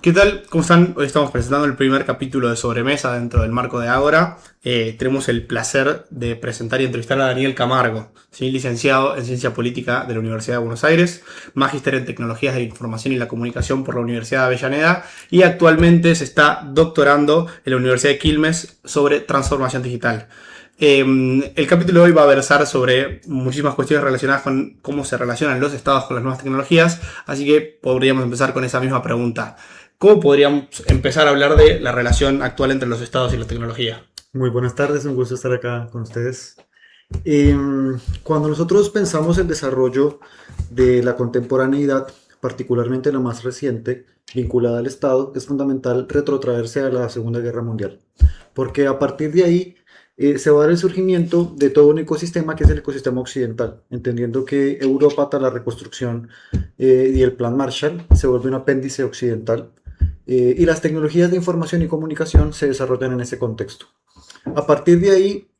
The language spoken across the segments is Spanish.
¿Qué tal? ¿Cómo están? Hoy estamos presentando el primer capítulo de Sobremesa dentro del marco de Ágora. Tenemos el placer de presentar y entrevistar a Daniel Camargo, ¿sí? Licenciado en Ciencia Política de la Universidad de Buenos Aires, magíster en Tecnologías de la Información y la Comunicación por la Universidad de Avellaneda y actualmente se está doctorando en la Universidad de Quilmes sobre transformación digital. El capítulo de hoy va a versar sobre muchísimas cuestiones relacionadas con cómo se relacionan los estados con las nuevas tecnologías, así que podríamos empezar con esa misma pregunta. ¿Cómo podríamos empezar a hablar de la relación actual entre los estados y la tecnología? Muy buenas tardes, un gusto estar acá con ustedes. Cuando nosotros pensamos el desarrollo de la contemporaneidad, particularmente la más reciente, vinculada al Estado, es fundamental retrotraerse a la Segunda Guerra Mundial, porque a partir de ahí se va a dar el surgimiento de todo un ecosistema que es el ecosistema occidental, entendiendo que Europa, tras la reconstrucción y el Plan Marshall, se vuelve un apéndice occidental, y las tecnologías de información y comunicación se desarrollan en ese contexto. A partir de ahí,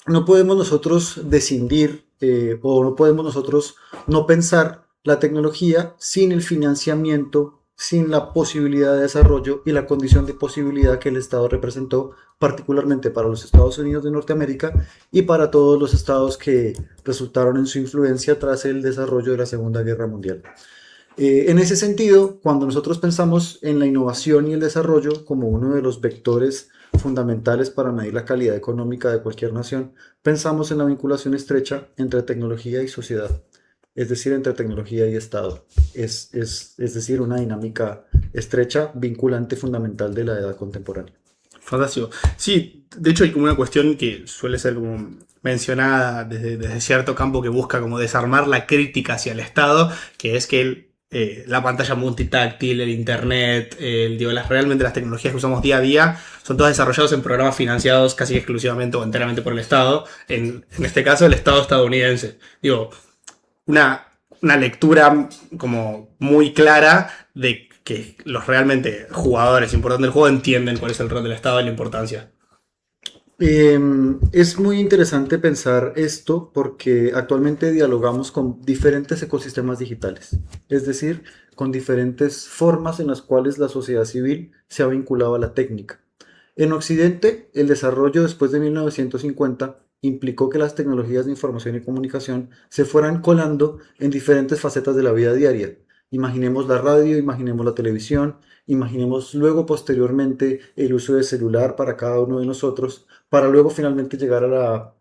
no podemos nosotros descindir o no podemos nosotros no pensar la tecnología sin el financiamiento, sin la posibilidad de desarrollo y la condición de posibilidad que el Estado representó, particularmente para los Estados Unidos de Norteamérica y para todos los estados que resultaron en su influencia tras el desarrollo de la Segunda Guerra Mundial. En ese sentido, cuando nosotros pensamos en la innovación y el desarrollo como uno de los vectores fundamentales para medir la calidad económica de cualquier nación, pensamos en la vinculación estrecha entre tecnología y sociedad, es decir, entre tecnología y Estado. Es decir, una dinámica estrecha, vinculante fundamental de la edad contemporánea. Fantástico. Sí, de hecho hay como una cuestión que suele ser como mencionada desde cierto campo que busca como desarmar la crítica hacia el Estado, que es que la pantalla multitáctil, el internet, realmente las tecnologías que usamos día a día son todas desarrolladas en programas financiados casi exclusivamente o enteramente por el Estado, en este caso el Estado estadounidense. Digo, una lectura como muy clara de que los realmente jugadores importantes del juego entienden cuál es el rol del Estado y la importancia. Es muy interesante pensar esto porque actualmente dialogamos con diferentes ecosistemas digitales, es decir, con diferentes formas en las cuales la sociedad civil se ha vinculado a la técnica. En Occidente, el desarrollo después de 1950 implicó que las tecnologías de información y comunicación se fueran colando en diferentes facetas de la vida diaria. Imaginemos la radio, imaginemos la televisión, imaginemos luego posteriormente el uso del celular para cada uno de nosotros, para luego finalmente llegar a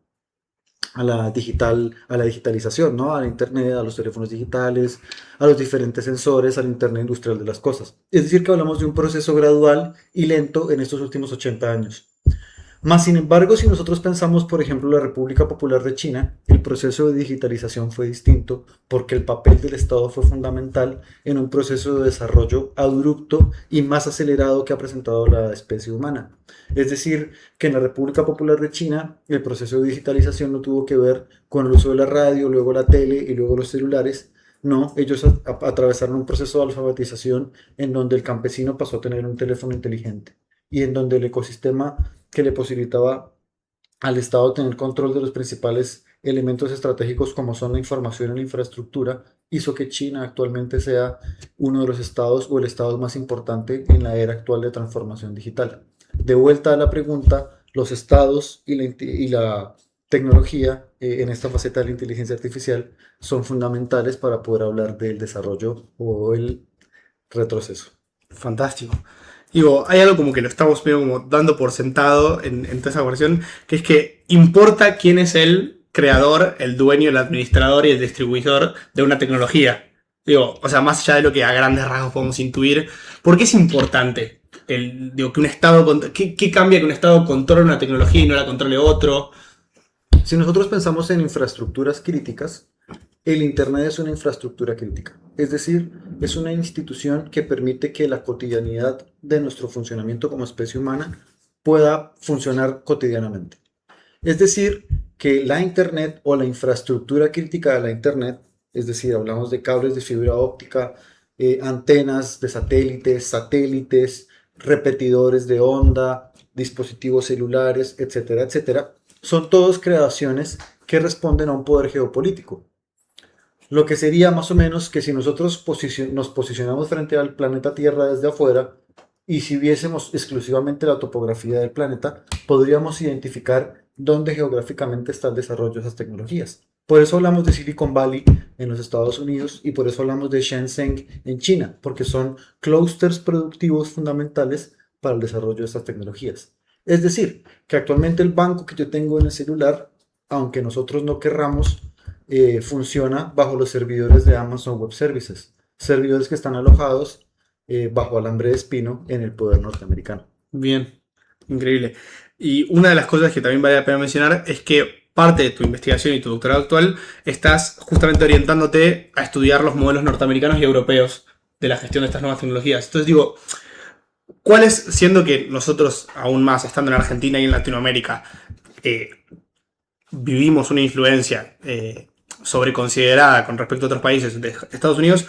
la digitalización, ¿no? A la internet, a los teléfonos digitales, a los diferentes sensores, al internet industrial de las cosas. Es decir, que hablamos de un proceso gradual y lento en estos últimos 80 años. Más sin embargo, si nosotros pensamos, por ejemplo, la República Popular de China, el proceso de digitalización fue distinto porque el papel del Estado fue fundamental en un proceso de desarrollo abrupto y más acelerado que ha presentado la especie humana. Es decir, que en la República Popular de China el proceso de digitalización no tuvo que ver con el uso de la radio, luego la tele y luego los celulares. No, ellos atravesaron un proceso de alfabetización en donde el campesino pasó a tener un teléfono inteligente y en donde el ecosistema que le posibilitaba al Estado tener control de los principales elementos estratégicos como son la información y la infraestructura, hizo que China actualmente sea uno de los estados o el estado más importante en la era actual de transformación digital. De vuelta a la pregunta, los estados y la tecnología en esta faceta de la inteligencia artificial son fundamentales para poder hablar del desarrollo o el retroceso. Fantástico. Digo, hay algo como que lo estamos medio como dando por sentado en toda esa conversación, que es que importa quién es el creador, el dueño, el administrador y el distribuidor de una tecnología. Digo, o sea, más allá de lo que a grandes rasgos podemos intuir, ¿por qué es importante que un Estado, qué cambia que un Estado controle una tecnología y no la controle otro? Si nosotros pensamos en infraestructuras críticas, el Internet es una infraestructura crítica, es decir, es una institución que permite que la cotidianidad de nuestro funcionamiento como especie humana pueda funcionar cotidianamente. Es decir, que la Internet o la infraestructura crítica de la Internet, es decir, hablamos de cables de fibra óptica, antenas de satélites, repetidores de onda, dispositivos celulares, etcétera, etcétera, son todos creaciones que responden a un poder geopolítico. Lo que sería más o menos que si nosotros nos posicionamos frente al planeta Tierra desde afuera, Y si viésemos exclusivamente la topografía del planeta, podríamos identificar dónde geográficamente está el desarrollo de esas tecnologías. Por eso hablamos de Silicon Valley en los Estados Unidos y por eso hablamos de Shenzhen en China, porque son clústeres productivos fundamentales para el desarrollo de estas tecnologías. Es decir, que actualmente el banco que yo tengo en el celular, aunque nosotros no querramos, funciona bajo los servidores de Amazon Web Services, servidores que están alojados bajo alambre de espino en el poder norteamericano. Bien, increíble. Y una de las cosas que también vale la pena mencionar es que parte de tu investigación y tu doctorado actual estás justamente orientándote a estudiar los modelos norteamericanos y europeos de la gestión de estas nuevas tecnologías. Entonces digo, ¿cuál es, siendo que nosotros aún más, estando en Argentina y en Latinoamérica, vivimos una influencia sobreconsiderada con respecto a otros países de Estados Unidos,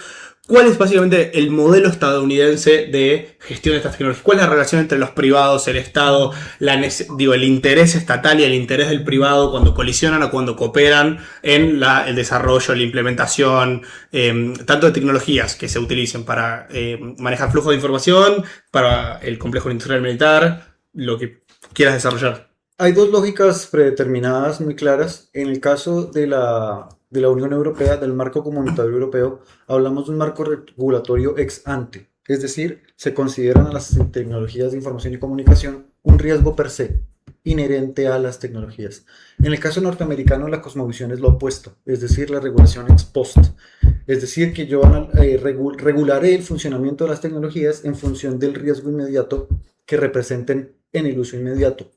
¿cuál es básicamente el modelo estadounidense de gestión de estas tecnologías? ¿Cuál es la relación entre los privados, el Estado, el interés estatal y el interés del privado cuando colisionan o cuando cooperan en el desarrollo, la implementación, tanto de tecnologías que se utilicen para manejar flujo de información, para el complejo industrial militar, lo que quieras desarrollar? Hay dos lógicas predeterminadas muy claras. En el caso de la Unión Europea, del marco comunitario europeo, hablamos de un marco regulatorio ex ante. Es decir, se consideran a las tecnologías de información y comunicación un riesgo per se, inherente a las tecnologías. En el caso norteamericano, la cosmovisión es lo opuesto, es decir, la regulación ex post. Es decir, que yo regularé el funcionamiento de las tecnologías en función del riesgo inmediato que representen en el uso inmediato.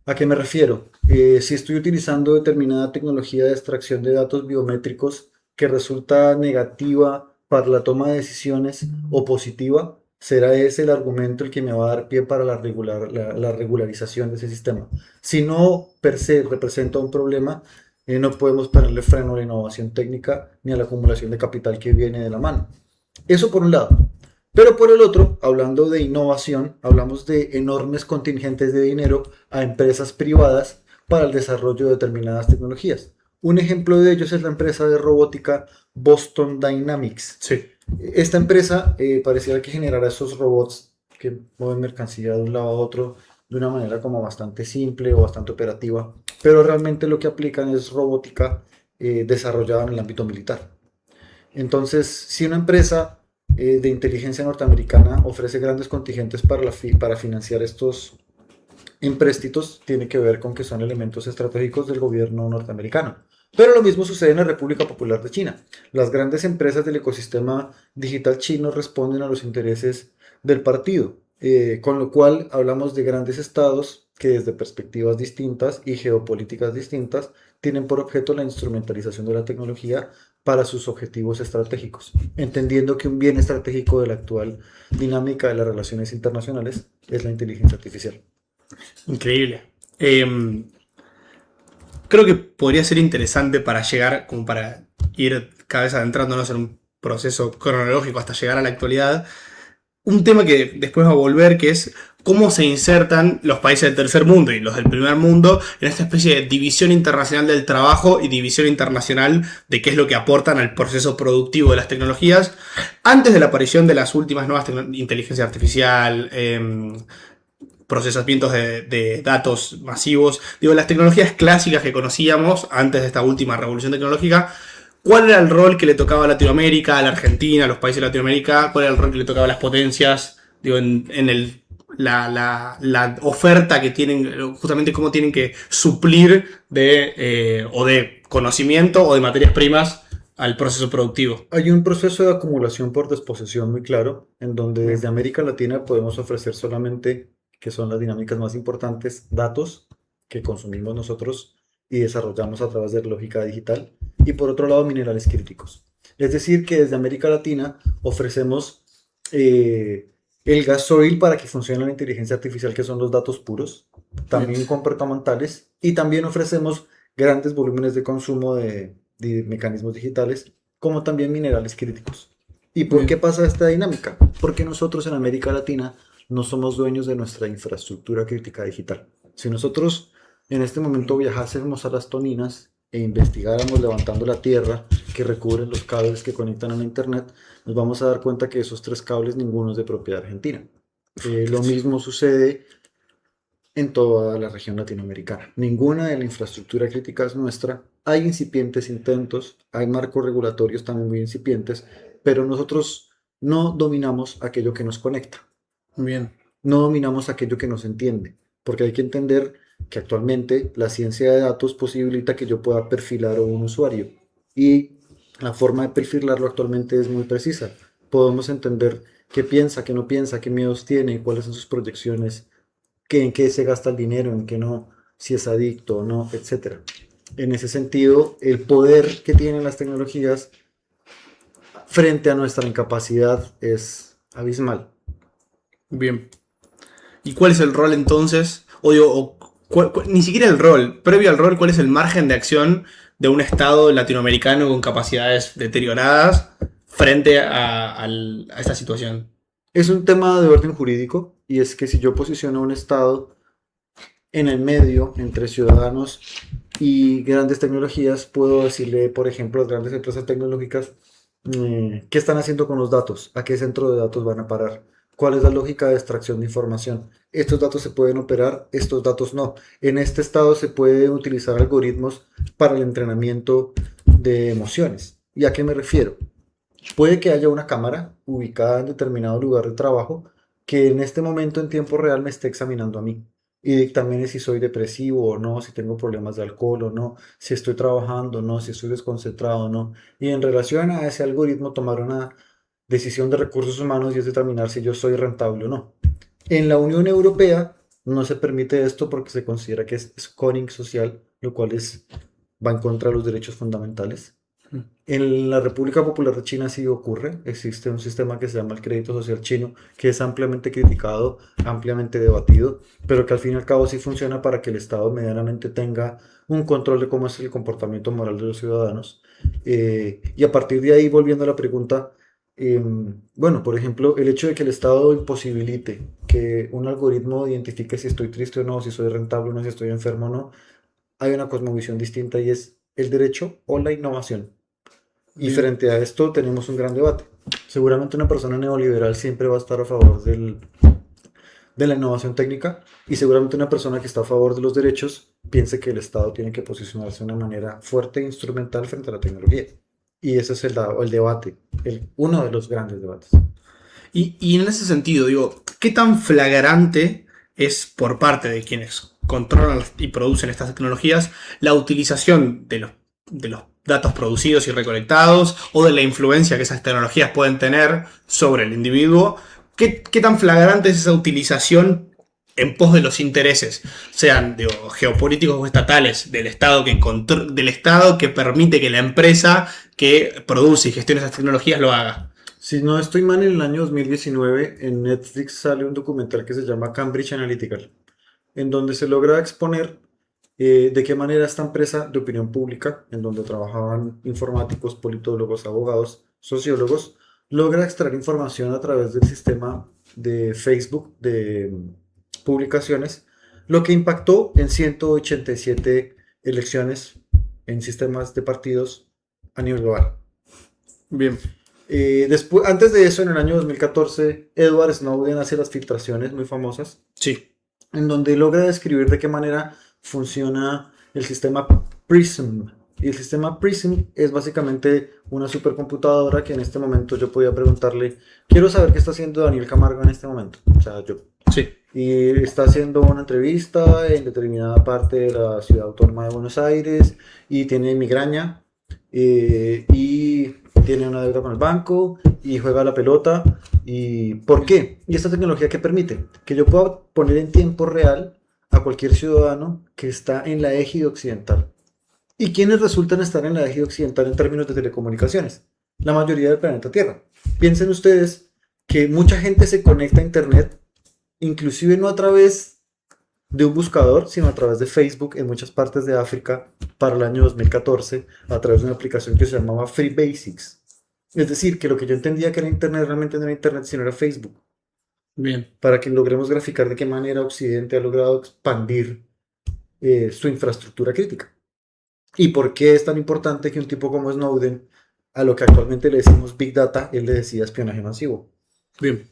¿A qué me refiero? Si estoy utilizando determinada tecnología de extracción de datos biométricos que resulta negativa para la toma de decisiones o positiva, será ese el argumento el que me va a dar pie para la regularización de ese sistema. Si no per se representa un problema, no podemos ponerle freno a la innovación técnica ni a la acumulación de capital que viene de la mano. Eso por un lado. Pero por el otro, hablando de innovación, hablamos de enormes contingentes de dinero a empresas privadas para el desarrollo de determinadas tecnologías. Un ejemplo de ellos es la empresa de robótica Boston Dynamics. Sí. Esta empresa parecía que generara esos robots que mueven mercancía de un lado a otro de una manera como bastante simple o bastante operativa, pero realmente lo que aplican es robótica desarrollada en el ámbito militar. Entonces, si una empresa de inteligencia norteamericana ofrece grandes contingentes para financiar estos empréstitos, tiene que ver con que son elementos estratégicos del gobierno norteamericano. Pero lo mismo sucede en la República Popular de China. Las grandes empresas del ecosistema digital chino responden a los intereses del partido, con lo cual hablamos de grandes estados que desde perspectivas distintas y geopolíticas distintas tienen por objeto la instrumentalización de la tecnología para sus objetivos estratégicos, entendiendo que un bien estratégico de la actual dinámica de las relaciones internacionales es la inteligencia artificial. Increíble. Creo que podría ser interesante para llegar, como para ir cada vez adentrándonos en un proceso cronológico hasta llegar a la actualidad, un tema que después va a volver, que es cómo se insertan los países del tercer mundo y los del primer mundo en esta especie de división internacional del trabajo y división internacional de qué es lo que aportan al proceso productivo de las tecnologías antes de la aparición de las últimas nuevas inteligencia artificial, procesamientos de datos masivos. Digo, las tecnologías clásicas que conocíamos antes de esta última revolución tecnológica. ¿Cuál era el rol que le tocaba a Latinoamérica, a la Argentina, a los países de Latinoamérica? ¿Cuál era el rol que le tocaba a las potencias? Digo, la oferta que tienen, justamente cómo tienen que suplir o de conocimiento o de materias primas al proceso productivo. Hay un proceso de acumulación por desposesión muy claro, en donde desde América Latina podemos ofrecer solamente, que son las dinámicas más importantes, datos que consumimos nosotros y desarrollamos a través de la lógica digital, y por otro lado minerales críticos. Es decir, que desde América Latina ofrecemos el gasoil para que funcione la inteligencia artificial, que son los datos puros, también comportamentales, y también ofrecemos grandes volúmenes de consumo de mecanismos digitales, como también minerales críticos. ¿Y por qué pasa esta dinámica? Porque nosotros en América Latina no somos dueños de nuestra infraestructura crítica digital. Si nosotros en este momento viajásemos a las Toninas e investigáramos levantando la tierra que recubre los cables que conectan a la internet, nos vamos a dar cuenta que esos 3 cables ninguno es de propiedad argentina. Lo mismo sucede en toda la región latinoamericana. Ninguna de la infraestructura crítica es nuestra. Hay incipientes intentos, hay marcos regulatorios también muy incipientes, pero nosotros no dominamos aquello que nos conecta, Bien, no dominamos aquello que nos entiende, porque hay que entender que actualmente la ciencia de datos posibilita que yo pueda perfilar a un usuario y la forma de perfilarlo actualmente es muy precisa. Podemos entender qué piensa, qué no piensa, qué miedos tiene, cuáles son sus proyecciones, en qué se gasta el dinero, en qué no, si es adicto o no, etcétera. En ese sentido, el poder que tienen las tecnologías frente a nuestra incapacidad es abismal. bien. ¿Y cuál es el rol entonces? O digo, ni siquiera el rol. Previo al rol, ¿cuál es el margen de acción de un Estado latinoamericano con capacidades deterioradas frente a esta situación? Es un tema de orden jurídico y es que si yo posiciono a un Estado en el medio entre ciudadanos y grandes tecnologías, puedo decirle, por ejemplo, a las grandes empresas tecnológicas, qué están haciendo con los datos, a qué centro de datos van a parar, cuál es la lógica de extracción de información. Estos datos se pueden operar, estos datos no. En este estado se pueden utilizar algoritmos para el entrenamiento de emociones. ¿Y a qué me refiero? Puede que haya una cámara ubicada en determinado lugar de trabajo que en este momento en tiempo real me esté examinando a mí y dictamine si soy depresivo o no, si tengo problemas de alcohol o no, si estoy trabajando o no, si estoy desconcentrado o no. Y en relación a ese algoritmo tomar una decisión de recursos humanos y es determinar si yo soy rentable o no. En la Unión Europea no se permite esto porque se considera que es scoring social, lo cual va en contra de los derechos fundamentales. En la República Popular de China sí ocurre, existe un sistema que se llama el crédito social chino, que es ampliamente criticado, ampliamente debatido, pero que al fin y al cabo sí funciona para que el Estado medianamente tenga un control de cómo es el comportamiento moral de los ciudadanos. Y a partir de ahí, volviendo a la pregunta, bueno, por ejemplo, el hecho de que el Estado imposibilite que un algoritmo identifique si estoy triste o no, si soy rentable o no, si estoy enfermo o no, hay una cosmovisión distinta y es el derecho o la innovación. Y Bien. frente a esto tenemos un gran debate. Seguramente una persona neoliberal siempre va a estar a favor de la innovación técnica y seguramente una persona que está a favor de los derechos piense que el Estado tiene que posicionarse de una manera fuerte e instrumental frente a la tecnología. Y ese es el debate, uno de los grandes debates. Y en ese sentido, digo, ¿qué tan flagrante es por parte de quienes controlan y producen estas tecnologías la utilización de los datos producidos y recolectados o de la influencia que esas tecnologías pueden tener sobre el individuo? ¿Qué tan flagrante es esa utilización en pos de los intereses, sean digo, geopolíticos o estatales, del Estado que permite que la empresa que produce y gestiona esas tecnologías lo haga? Si no estoy mal, en el año 2019 en Netflix sale un documental que se llama Cambridge Analytica, en donde se logra exponer de qué manera esta empresa de opinión pública, en donde trabajaban informáticos, politólogos, abogados, sociólogos, logra extraer información a través del sistema de Facebook de publicaciones, lo que impactó en 187 elecciones en sistemas de partidos a nivel global. Bien. Después, antes de eso, en el año 2014, Edward Snowden hace las filtraciones muy famosas, Sí. en donde logra describir de qué manera funciona el sistema PRISM. Y el sistema PRISM es básicamente una supercomputadora que en este momento yo podía preguntarle, quiero saber qué está haciendo Daniel Camargo en este momento. O sea, yo. Sí. Y está haciendo una entrevista en determinada parte de la ciudad autónoma de Buenos Aires y tiene migraña y tiene una deuda con el banco y juega a la pelota. ¿Y por qué? Y esta tecnología que permite que yo pueda poner en tiempo real a cualquier ciudadano que está en la égide occidental. ¿Y quiénes resultan estar en la égide occidental en términos de telecomunicaciones? La mayoría del planeta Tierra. Piensen ustedes que mucha gente se conecta a Internet, inclusive no a través de un buscador, sino a través de Facebook en muchas partes de África para el año 2014, a través de una aplicación que se llamaba Free Basics. Es decir, que lo que yo entendía que era Internet realmente no era Internet, sino era Facebook. Bien. Para que logremos graficar de qué manera Occidente ha logrado expandir su infraestructura crítica. ¿Y por qué es tan importante que un tipo como Snowden, a lo que actualmente le decimos Big Data, él le decía espionaje masivo? Bien.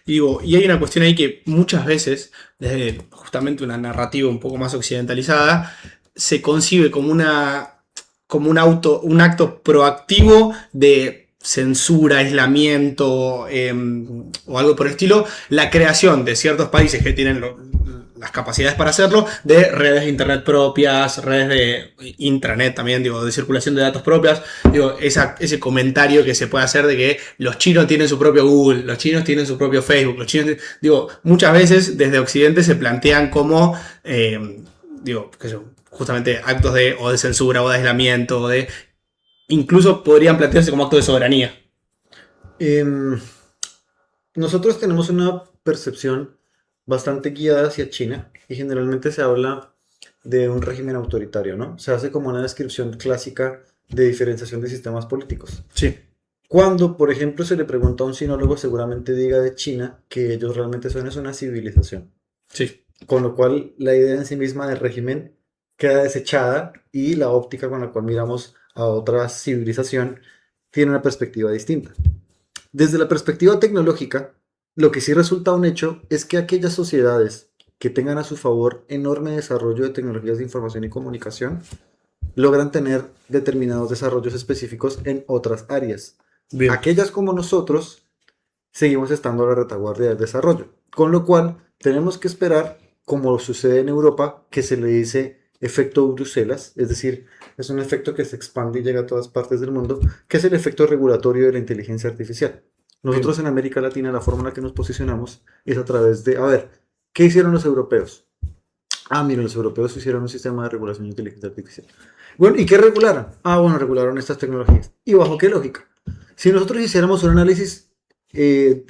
Y digo, y hay una cuestión ahí que muchas veces, desde justamente una narrativa un poco más occidentalizada, se concibe como un acto proactivo de censura, aislamiento o algo por el estilo, la creación de ciertos países que tienen las capacidades para hacerlo, de redes de internet propias, redes de intranet también, digo, de circulación de datos propias, digo, ese comentario que se puede hacer de que los chinos tienen su propio Google, los chinos tienen su propio Facebook, los chinos, digo, muchas veces desde Occidente se plantean como, digo, qué sé yo, justamente actos o de censura o de aislamiento, incluso podrían plantearse como actos de soberanía. Em, Nosotros tenemos una percepción bastante guiada hacia China y generalmente se habla de un régimen autoritario, ¿no? Se hace como una descripción clásica de diferenciación de sistemas políticos. Sí, Cuando, por ejemplo, se le pregunta a un sinólogo, seguramente diga de China que ellos realmente son es una civilización. sí, Con lo cual, la idea en sí misma del régimen queda desechada y la óptica con la cual miramos a otra civilización tiene una perspectiva distinta. Desde la perspectiva tecnológica, lo que sí resulta un hecho es que aquellas sociedades que tengan a su favor enorme desarrollo de tecnologías de información y comunicación logran tener determinados desarrollos específicos en otras áreas. bien, Aquellas como nosotros seguimos estando a la retaguardia del desarrollo, con lo cual tenemos que esperar, como sucede en Europa, que se le dice efecto Bruselas, es decir, es un efecto que se expande y llega a todas partes del mundo, que es el efecto regulatorio de la inteligencia artificial. bien, Nosotros en América Latina la forma en la que nos posicionamos es a través de, a ver, ¿qué hicieron los europeos? Ah, miren, los europeos hicieron un sistema de regulación de inteligencia artificial. Bueno, ¿y qué regularon? Ah, bueno, regularon estas tecnologías. ¿Y bajo qué lógica? Si nosotros hiciéramos un análisis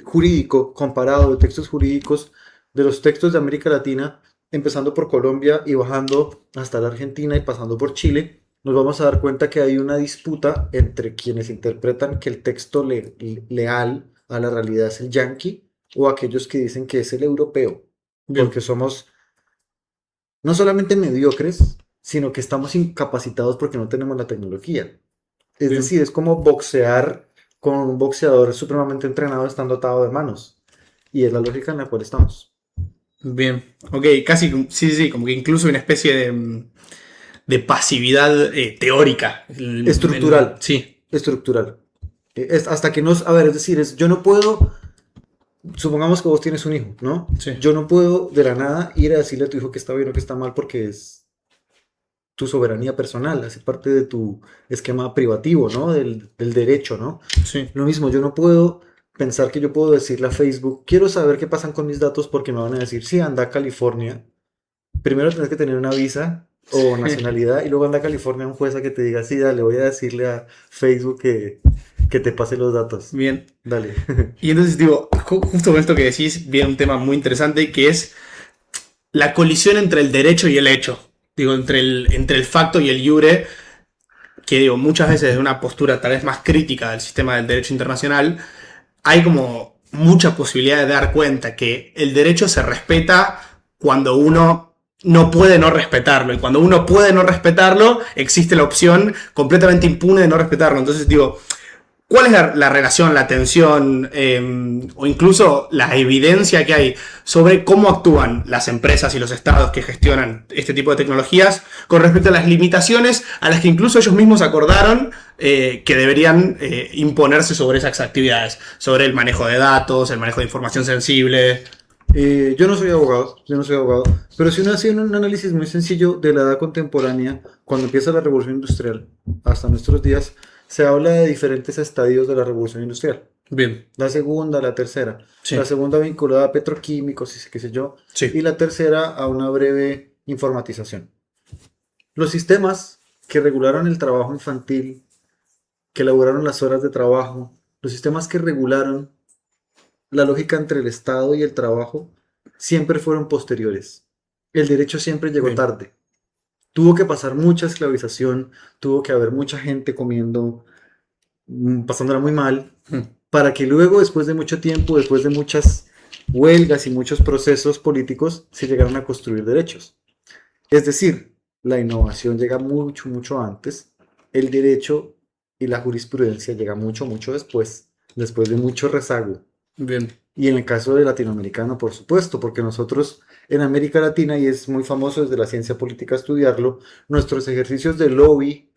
jurídico comparado de textos jurídicos de los textos de América Latina, empezando por Colombia y bajando hasta la Argentina y pasando por Chile, nos vamos a dar cuenta que hay una disputa entre quienes interpretan que el texto leal a la realidad es el yanqui o aquellos que dicen que es el europeo, bien, porque somos no solamente mediocres, sino que estamos incapacitados porque no tenemos la tecnología. Es bien. decir, es como boxear con un boxeador supremamente entrenado estando atado de manos. Y es la lógica en la cual estamos. Bien, ok, casi, sí, sí, como que incluso una especie de pasividad teórica. Estructural, Sí, estructural. Hasta que nos, a ver, es decir, yo no puedo, supongamos que vos tienes un hijo, ¿no? sí, Yo no puedo de la nada ir a decirle a tu hijo que está bien o que está mal porque es tu soberanía personal, hace parte de tu esquema privativo, ¿no? Del derecho, ¿no? sí. Lo mismo, yo no puedo pensar que yo puedo decirle a Facebook, quiero saber qué pasan con mis datos porque me van a decir, sí, anda a California. Primero tienes que tener una visa o nacionalidad y luego anda a California un juez a que te diga, sí, dale, voy a decirle a Facebook que te pase los datos. Bien. Dale. Y entonces digo, justo con esto que decís, viene un tema muy interesante que es la colisión entre el derecho y el hecho. Digo, entre el facto y el iure, que digo, muchas veces desde una postura tal vez más crítica del sistema del derecho internacional, hay como mucha posibilidad de dar cuenta que el derecho se respeta cuando uno no puede no respetarlo. Y cuando uno puede no respetarlo, existe la opción completamente impune de no respetarlo. Entonces digo, ¿cuál es la relación, la tensión o incluso la evidencia que hay sobre cómo actúan las empresas y los estados que gestionan este tipo de tecnologías con respecto a las limitaciones a las que incluso ellos mismos acordaron que deberían imponerse sobre esas actividades, sobre el manejo de datos, el manejo de información sensible? Yo no soy abogado, pero si uno hace un análisis muy sencillo de la edad contemporánea, cuando empieza la revolución industrial hasta nuestros días, se habla de diferentes estadios de la revolución industrial. Bien, La segunda, la tercera. sí, La segunda vinculada a petroquímicos y qué sé yo. Y sí, la tercera a una breve informatización. Los sistemas que regularon el trabajo infantil, que elaboraron las horas de trabajo, los sistemas que regularon la lógica entre el Estado y el trabajo, siempre fueron posteriores. El derecho siempre llegó bien, tarde. Tuvo que pasar mucha esclavización, tuvo que haber mucha gente comiendo, pasándola muy mal, mm, para que luego, después de mucho tiempo, después de muchas huelgas y muchos procesos políticos, se llegaron a construir derechos. Es decir, la innovación llega mucho, mucho antes, el derecho y la jurisprudencia llega mucho, mucho después, después de mucho rezago. bien, Y en el caso de latinoamericano, por supuesto, porque nosotros en América Latina, y es muy famoso desde la ciencia política estudiarlo, nuestros ejercicios de lobby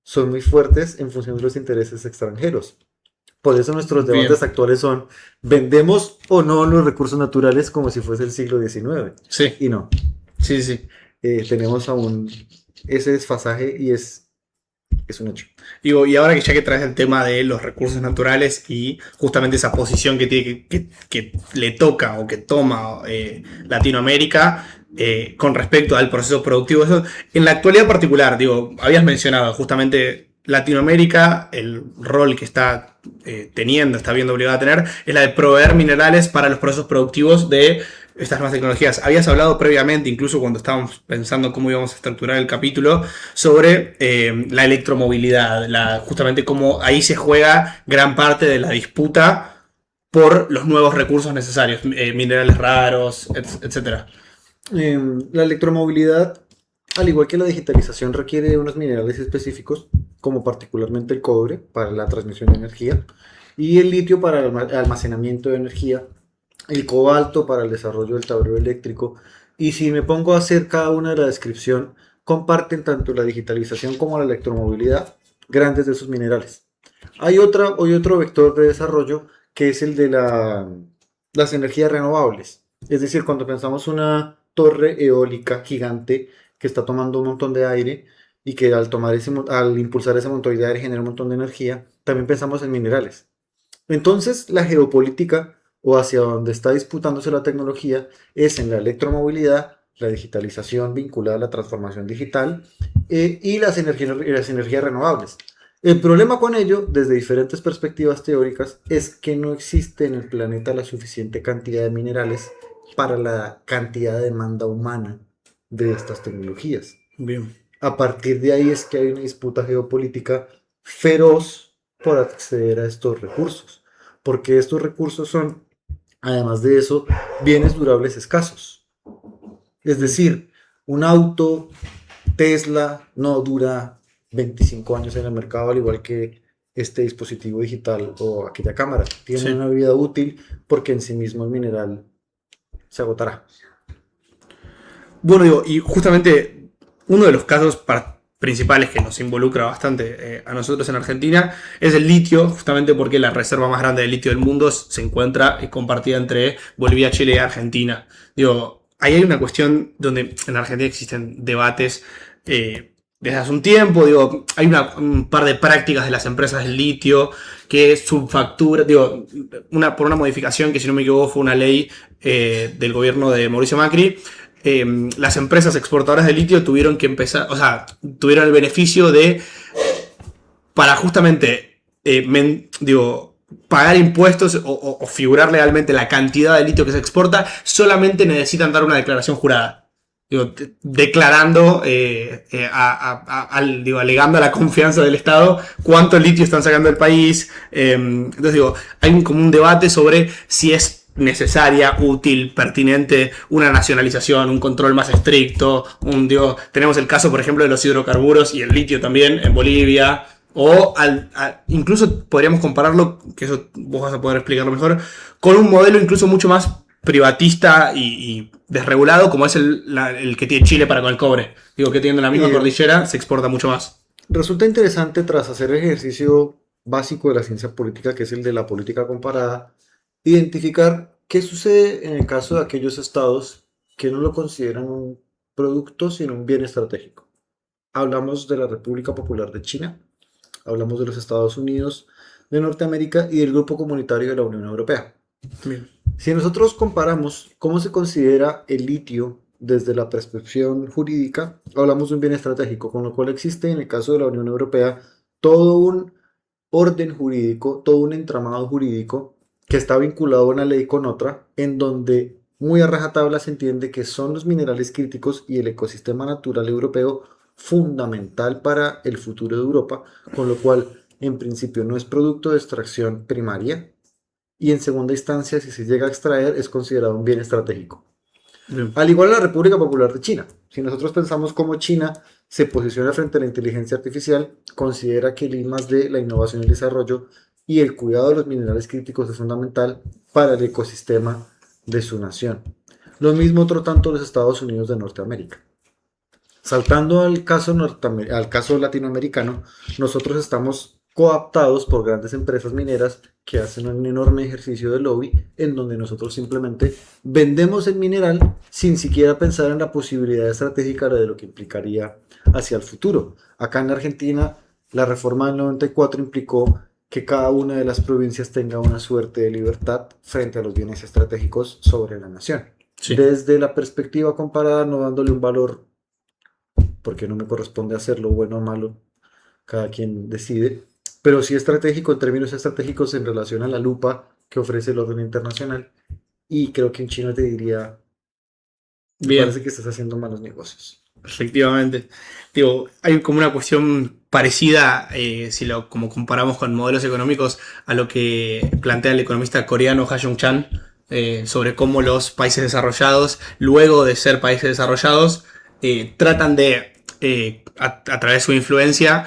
son muy fuertes en función de los intereses extranjeros. Por eso nuestros Bien. debates actuales son, ¿vendemos o no los recursos naturales como si fuese el siglo XIX? Sí, Y no, sí, sí. tenemos aún ese desfasaje y es un hecho. Digo, y ahora que ya que traes el tema de los recursos naturales y justamente esa posición que, tiene, que le toca o que toma Latinoamérica con respecto al proceso productivo, eso, en la actualidad particular, digo, habías mencionado justamente Latinoamérica, el rol que está teniendo, está viendo obligada a tener, es la de proveer minerales para los procesos productivos de estas nuevas tecnologías. Habías hablado previamente, incluso cuando estábamos pensando cómo íbamos a estructurar el capítulo, sobre la electromovilidad, justamente cómo ahí se juega gran parte de la disputa por los nuevos recursos necesarios, minerales raros, etc. La electromovilidad, al igual que la digitalización, requiere de unos minerales específicos, como particularmente el cobre para la transmisión de energía y el litio para el almacenamiento de energía, el cobalto para el desarrollo del tablero eléctrico. Y si me pongo a hacer cada una de la descripción, comparten tanto la digitalización como la electromovilidad grandes de esos minerales. Hay otro vector de desarrollo que es el de las energías renovables. Es decir, cuando pensamos una torre eólica gigante que está tomando un montón de aire y que al impulsar ese montón de aire genera un montón de energía, también pensamos en minerales. Entonces, la geopolítica o hacia donde está disputándose la tecnología es en la electromovilidad, la digitalización vinculada a la transformación digital y las energías renovables. El problema con ello, desde diferentes perspectivas teóricas, es que no existe en el planeta la suficiente cantidad de minerales para la cantidad de demanda humana de estas tecnologías. Bien. A partir de ahí es que hay una disputa geopolítica feroz por acceder a estos recursos, porque estos recursos son, además de eso, bienes durables escasos. Es decir, un auto Tesla no dura 25 años en el mercado, al igual que este dispositivo digital o aquella cámara. Tiene Sí. una vida útil porque en sí mismo el mineral se agotará. Bueno, digo, y justamente uno de los casos principales que nos involucra bastante a nosotros en Argentina es el litio, justamente porque la reserva más grande de litio del mundo se encuentra compartida entre Bolivia, Chile y Argentina. Digo, ahí hay una cuestión donde en Argentina existen debates desde hace un tiempo, digo, hay un par de prácticas de las empresas del litio que subfactura, digo, por una modificación que si no me equivoco fue una ley del gobierno de Mauricio Macri. Las empresas exportadoras de litio tuvieron que empezar, o sea, tuvieron el beneficio de, para justamente, pagar impuestos o figurar legalmente la cantidad de litio que se exporta, solamente necesitan dar una declaración jurada. Declarando, alegando a la confianza del Estado cuánto litio están sacando del país. Entonces, hay como un debate sobre si es necesaria, útil, pertinente una nacionalización, un control más estricto. Tenemos el caso, por ejemplo, de los hidrocarburos y el litio también en Bolivia. O incluso podríamos compararlo, que eso vos vas a poder explicarlo mejor, con un modelo incluso mucho más privatista y desregulado como es el que tiene Chile para con el cobre. Digo, que teniendo la misma cordillera se exporta mucho más. Resulta interesante, tras hacer el ejercicio básico de la ciencia política, que es el de la política comparada, identificar qué sucede en el caso de aquellos estados que no lo consideran un producto, sino un bien estratégico. Hablamos de la República Popular de China, hablamos de los Estados Unidos de Norteamérica y del Grupo Comunitario de la Unión Europea. Bien. Si nosotros comparamos cómo se considera el litio desde la perspectiva jurídica, hablamos de un bien estratégico, con lo cual existe en el caso de la Unión Europea todo un orden jurídico, todo un entramado jurídico que está vinculado a una ley con otra, en donde muy a rajatabla se entiende que son los minerales críticos y el ecosistema natural europeo fundamental para el futuro de Europa, con lo cual en principio no es producto de extracción primaria, y en segunda instancia, si se llega a extraer, es considerado un bien estratégico. Bien. Al igual la República Popular de China. Si nosotros pensamos cómo China se posiciona frente a la inteligencia artificial, considera que el I+D, la innovación y el desarrollo, y el cuidado de los minerales críticos es fundamental para el ecosistema de su nación. Lo mismo otro tanto los Estados Unidos de Norteamérica. Saltando al caso latinoamericano, nosotros estamos cooptados por grandes empresas mineras que hacen un enorme ejercicio de lobby en donde nosotros simplemente vendemos el mineral sin siquiera pensar en la posibilidad estratégica de lo que implicaría hacia el futuro. Acá en Argentina, la reforma del 94 implicó que cada una de las provincias tenga una suerte de libertad frente a los bienes estratégicos sobre la nación. Sí. Desde la perspectiva comparada, no dándole un valor, porque no me corresponde hacerlo, bueno o malo, cada quien decide, pero sí estratégico en términos estratégicos en relación a la lupa que ofrece el orden internacional. Y creo que en China te diría, me parece que estás haciendo malos negocios. Efectivamente. Digo, hay como una cuestión parecida, como comparamos con modelos económicos, a lo que plantea el economista coreano Ha-Joon Chan, sobre cómo los países desarrollados, luego de ser países desarrollados, tratan de, a través de su influencia,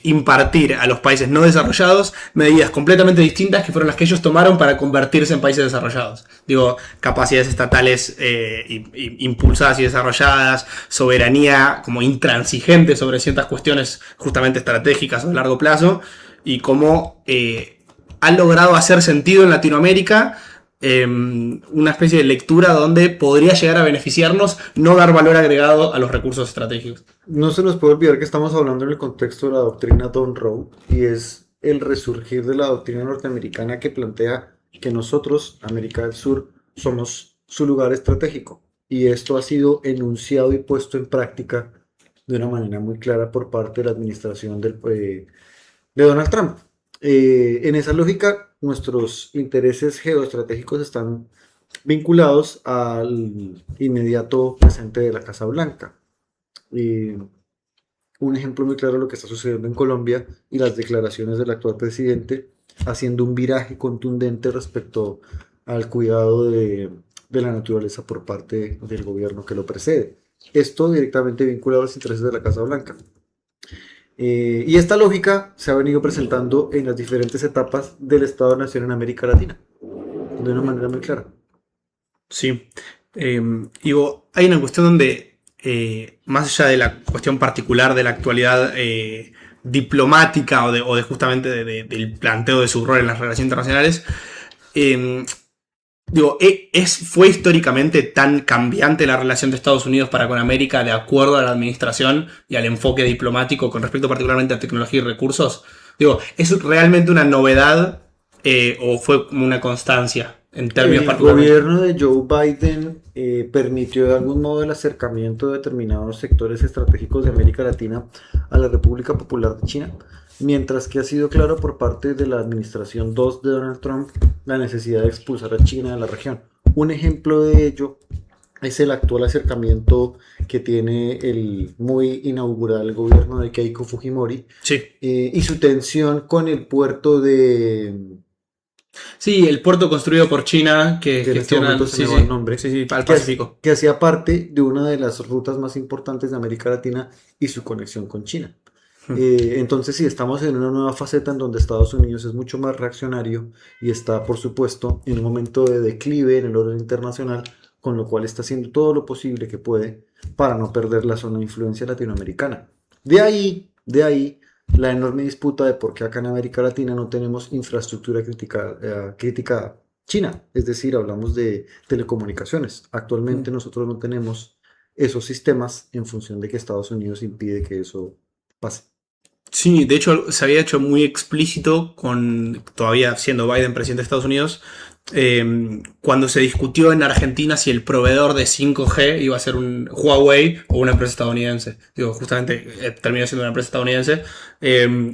impartir a los países no desarrollados medidas completamente distintas que fueron las que ellos tomaron para convertirse en países desarrollados. Digo, capacidades estatales impulsadas y desarrolladas, soberanía como intransigente sobre ciertas cuestiones justamente estratégicas a largo plazo, y cómo han logrado hacer sentido en Latinoamérica una especie de lectura donde podría llegar a beneficiarnos no dar valor agregado a los recursos estratégicos. No se nos puede olvidar que estamos hablando en el contexto de la doctrina Don Rowe, y es el resurgir de la doctrina norteamericana que plantea que nosotros, América del Sur, somos su lugar estratégico, y esto ha sido enunciado y puesto en práctica de una manera muy clara por parte de la administración de Donald Trump. En esa lógica, nuestros intereses geoestratégicos están vinculados al inmediato presente de la Casa Blanca. Un ejemplo muy claro de lo que está sucediendo en Colombia y las declaraciones del actual presidente haciendo un viraje contundente respecto al cuidado de la naturaleza por parte del gobierno que lo precede. Esto directamente vinculado a los intereses de la Casa Blanca. Y esta lógica se ha venido presentando en las diferentes etapas del Estado-Nación en América Latina, de una manera muy clara. Sí. Digo, hay una cuestión donde, más allá de la cuestión particular de la actualidad diplomática o de justamente del planteo de su rol en las relaciones internacionales, digo, ¿fue históricamente tan cambiante la relación de Estados Unidos para con América de acuerdo a la administración y al enfoque diplomático con respecto particularmente a tecnología y recursos? Digo, ¿es realmente una novedad o fue como una constancia en términos particulares? El gobierno de Joe Biden permitió de algún modo el acercamiento de determinados sectores estratégicos de América Latina a la República Popular de China, mientras que ha sido claro por parte de la administración 2 de Donald Trump la necesidad de expulsar a China de la región. Un ejemplo de ello es el actual acercamiento que tiene el muy inaugural gobierno de Keiko Fujimori, sí. Y su tensión con el puerto de... Sí, el puerto construido por China que gestiona el nombre, al Pacífico. Que hacía parte de una de las rutas más importantes de América Latina y su conexión con China. Entonces sí, estamos en una nueva faceta en donde Estados Unidos es mucho más reaccionario y está, por supuesto, en un momento de declive en el orden internacional, con lo cual está haciendo todo lo posible que puede para no perder la zona de influencia latinoamericana. De ahí la enorme disputa de por qué acá en América Latina no tenemos infraestructura crítica China, es decir, hablamos de telecomunicaciones. Actualmente nosotros no tenemos esos sistemas en función de que Estados Unidos impide que eso pase. Sí, de hecho se había hecho muy explícito todavía siendo Biden presidente de Estados Unidos, cuando se discutió en Argentina si el proveedor de 5G iba a ser un Huawei o una empresa estadounidense. Digo, justamente terminó siendo una empresa estadounidense.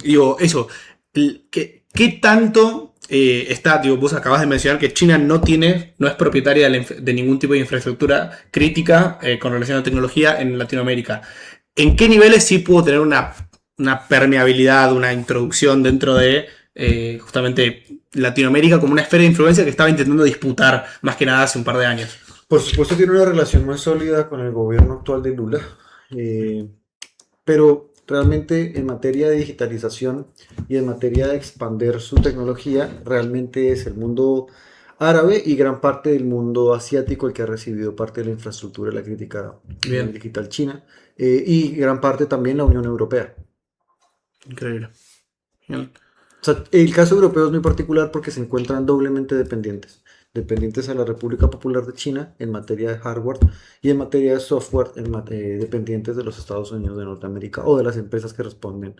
Digo, eso, ¿qué tanto está? Digo, vos acabas de mencionar que China no es propietaria de ningún tipo de infraestructura crítica con relación a tecnología en Latinoamérica. ¿En qué niveles sí pudo tener una permeabilidad, una introducción dentro de justamente Latinoamérica como una esfera de influencia que estaba intentando disputar más que nada hace un par de años? Por supuesto tiene una relación muy sólida con el gobierno actual de Lula, pero realmente en materia de digitalización y en materia de expandir su tecnología, realmente es el mundo árabe y gran parte del mundo asiático el que ha recibido parte de la infraestructura de la crítica Bien, digital china, y gran parte también la Unión Europea. increíble. Bien. O sea, el caso europeo es muy particular porque se encuentran doblemente dependientes. Dependientes a la República Popular de China en materia de hardware y en materia de software dependientes de los Estados Unidos de Norteamérica o de las empresas que responden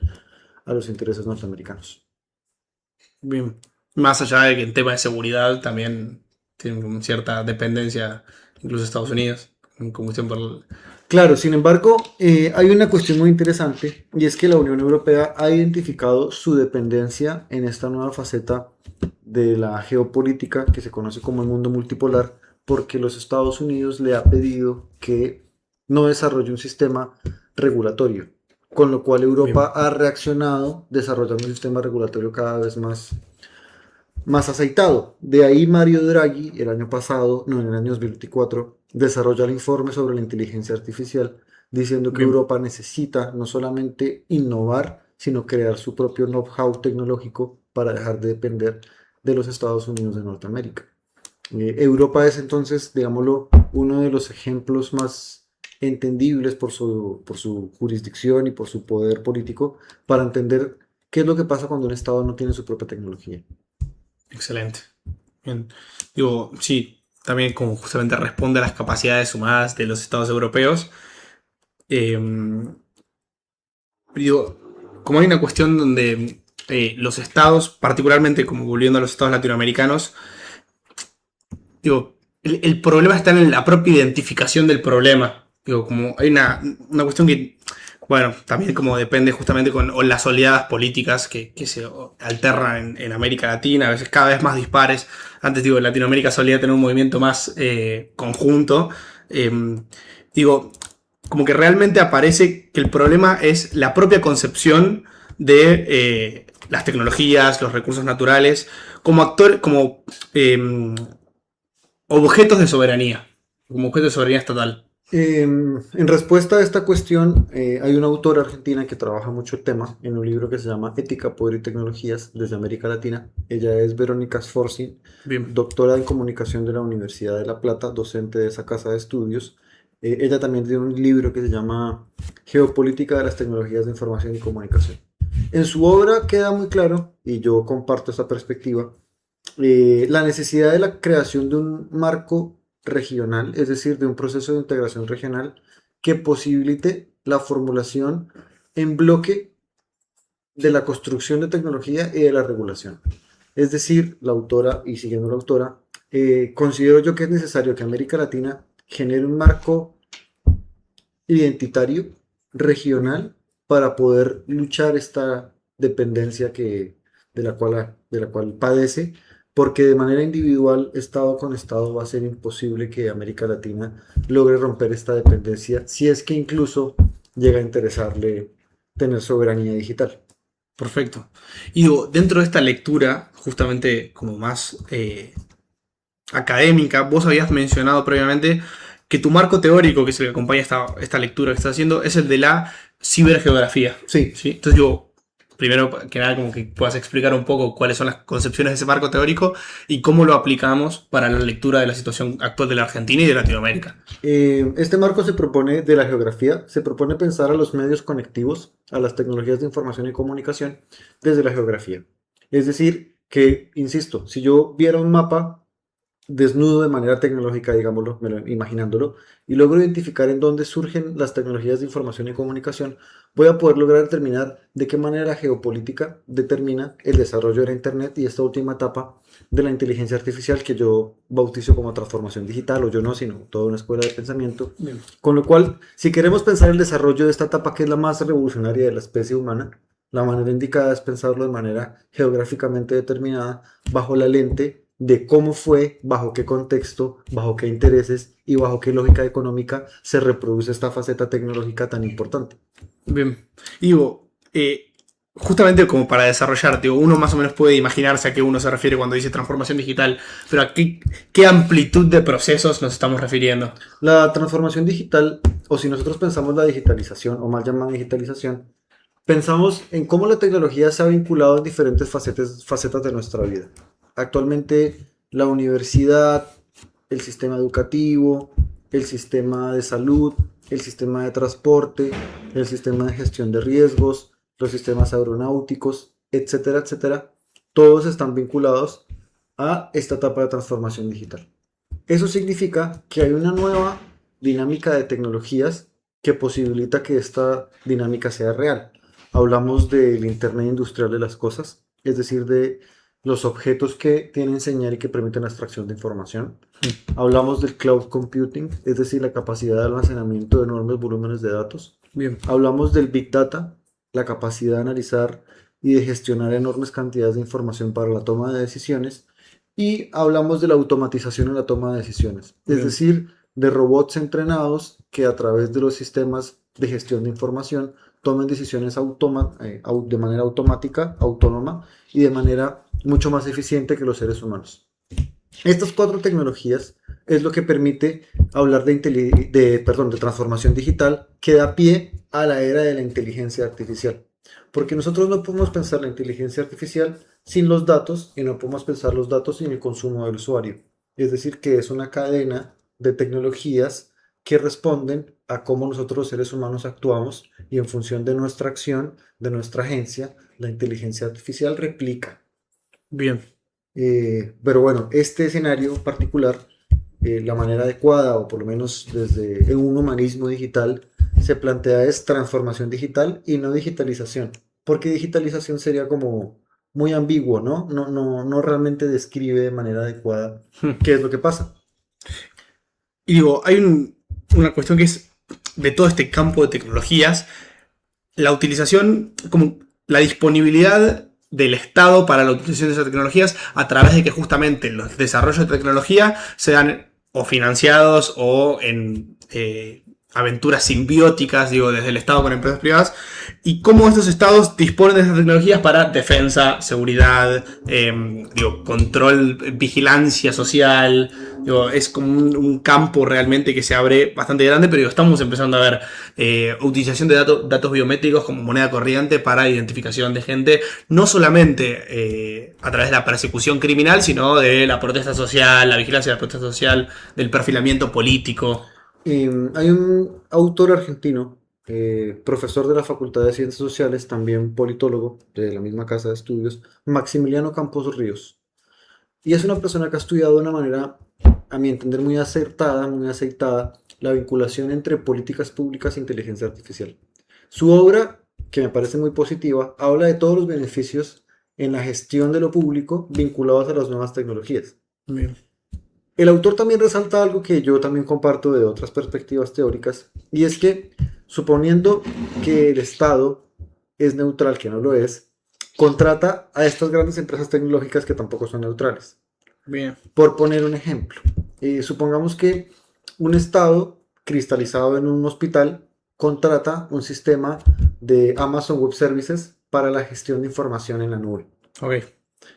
a los intereses norteamericanos. Bien. Más allá de que en tema de seguridad también tienen como cierta dependencia, incluso Estados Unidos, en cuestión por... Claro, sin embargo, hay una cuestión muy interesante y es que la Unión Europea ha identificado su dependencia en esta nueva faceta de la geopolítica que se conoce como el mundo multipolar, porque los Estados Unidos le ha pedido que no desarrolle un sistema regulatorio, con lo cual Europa Bien. ha reaccionado desarrollando un sistema regulatorio cada vez más aceitado. De ahí Mario Draghi el año pasado, no, en el año 2024, desarrolla el informe sobre la inteligencia artificial, diciendo que Bien. Europa necesita no solamente innovar, sino crear su propio know-how tecnológico para dejar de depender de los Estados Unidos de Norteamérica. Europa es entonces, digámoslo, uno de los ejemplos más entendibles por su jurisdicción y por su poder político para entender qué es lo que pasa cuando un Estado no tiene su propia tecnología. Excelente. Bien. Digo, sí, también como justamente responde a las capacidades humanas de los estados europeos. Eh, digo, como hay una cuestión donde los estados, particularmente como volviendo a los estados latinoamericanos, digo, el problema está en la propia identificación del problema. Digo, como hay una cuestión que, bueno, también como depende justamente con o las oleadas políticas que se alternan en América Latina, a veces cada vez más dispares. Antes, digo, en Latinoamérica solía tener un movimiento más conjunto. Eh, digo, como que realmente aparece que el problema es la propia concepción de las tecnologías, los recursos naturales, como actor, como objetos de soberanía, como objetos de soberanía estatal. En respuesta a esta cuestión, hay una autora argentina que trabaja mucho el tema en un libro que se llama Ética, Poder y Tecnologías desde América Latina. Ella es Verónica Sforzi, Bien, doctora en comunicación de la Universidad de La Plata, docente de esa casa de estudios. Ella también tiene un libro que se llama Geopolítica de las Tecnologías de Información y Comunicación. En su obra queda muy claro, y yo comparto esa perspectiva, la necesidad de la creación de un marco regional, es decir, de un proceso de integración regional que posibilite la formulación en bloque de la construcción de tecnología y de la regulación. Es decir, la autora, y siguiendo la autora, considero yo que es necesario que América Latina genere un marco identitario, regional, para poder luchar esta dependencia de la cual padece, porque de manera individual, Estado con Estado, va a ser imposible que América Latina logre romper esta dependencia, si es que incluso llega a interesarle tener soberanía digital. perfecto. Y digo, dentro de esta lectura, justamente como más académica, vos habías mencionado previamente que tu marco teórico, que es el que acompaña esta lectura que estás haciendo, es el de la cibergeografía. Sí, ¿Sí? Entonces, digo, primero que nada, como que puedas explicar un poco cuáles son las concepciones de ese marco teórico y cómo lo aplicamos para la lectura de la situación actual de la Argentina y de Latinoamérica. este marco se propone de la geografía, se propone pensar a los medios conectivos, a las tecnologías de información y comunicación desde la geografía. Es decir, que, insisto, si yo viera un mapa desnudo de manera tecnológica, digámoslo, imaginándolo, y logro identificar en dónde surgen las tecnologías de información y comunicación, voy a poder lograr determinar de qué manera la geopolítica determina el desarrollo de la Internet y esta última etapa de la inteligencia artificial que yo bautizo como transformación digital, o yo no, sino toda una escuela de pensamiento. Bien. Con lo cual, si queremos pensar el desarrollo de esta etapa que es la más revolucionaria de la especie humana, la manera indicada es pensarlo de manera geográficamente determinada bajo la lente de cómo fue, bajo qué contexto, bajo qué intereses y bajo qué lógica económica se reproduce esta faceta tecnológica tan importante. Bien. Y digo, justamente como para desarrollar, digo, uno más o menos puede imaginarse a qué uno se refiere cuando dice transformación digital, pero a qué amplitud de procesos nos estamos refiriendo. La transformación digital, o si nosotros pensamos la digitalización, o mal llamada digitalización, Pensamos en cómo la tecnología se ha vinculado en diferentes facetas de nuestra vida. Actualmente, la universidad, el sistema educativo, el sistema de salud, el sistema de transporte, el sistema de gestión de riesgos, los sistemas aeronáuticos, etcétera, etcétera, todos están vinculados a esta etapa de transformación digital. Eso significa que hay una nueva dinámica de tecnologías que posibilita que esta dinámica sea real. Hablamos del Internet Industrial de las Cosas, es decir, de los objetos que tienen señal y que permiten la extracción de información. Hablamos del cloud computing, es decir, la capacidad de almacenamiento de enormes volúmenes de datos. Bien. Hablamos del big data, la capacidad de analizar y de gestionar enormes cantidades de información para la toma de decisiones. Y hablamos de la automatización en la toma de decisiones, es decir, de robots entrenados que a través de los sistemas de gestión de información tomen decisiones de manera automática, autónoma y de manera mucho más eficiente que los seres humanos. Estas 4 tecnologías es lo que permite hablar de transformación digital que da pie a la era de la inteligencia artificial. Porque nosotros no podemos pensar la inteligencia artificial sin los datos y no podemos pensar los datos sin el consumo del usuario. Es decir, que es una cadena de tecnologías que responden a cómo nosotros los seres humanos actuamos y en función de nuestra acción, de nuestra agencia, la inteligencia artificial replica. Bien. Pero bueno, este escenario particular, la manera adecuada, o por lo menos desde un humanismo digital, se plantea es transformación digital y no digitalización. Porque digitalización sería como muy ambiguo, ¿no? No realmente describe de manera adecuada qué es lo que pasa. Y digo, hay una cuestión que es de todo este campo de tecnologías, la utilización, como la disponibilidad del Estado para la utilización de esas tecnologías a través de que justamente los desarrollos de tecnología sean o financiados o en aventuras simbióticas, digo, desde el Estado con empresas privadas, y cómo estos estados disponen de esas tecnologías para defensa, seguridad, control, vigilancia social. Digo, es como un campo realmente que se abre bastante grande, pero estamos empezando a ver utilización de datos biométricos como moneda corriente para identificación de gente, no solamente a través de la persecución criminal, sino de la protesta social, la vigilancia de la protesta social, del perfilamiento político. Hay un autor argentino, profesor de la Facultad de Ciencias Sociales, también politólogo de la misma casa de estudios, Maximiliano Campos Ríos. Y es una persona que ha estudiado de una manera, a mi entender, muy acertada, muy aceitada, la vinculación entre políticas públicas e inteligencia artificial. Su obra, que me parece muy positiva, habla de todos los beneficios en la gestión de lo público vinculados a las nuevas tecnologías. Bien. El autor también resalta algo que yo también comparto de otras perspectivas teóricas, y es que, suponiendo que el Estado es neutral, que no lo es, contrata a estas grandes empresas tecnológicas que tampoco son neutrales. Bien. Por poner un ejemplo, supongamos que un Estado cristalizado en un hospital contrata un sistema de Amazon Web Services para la gestión de información en la nube. Ok.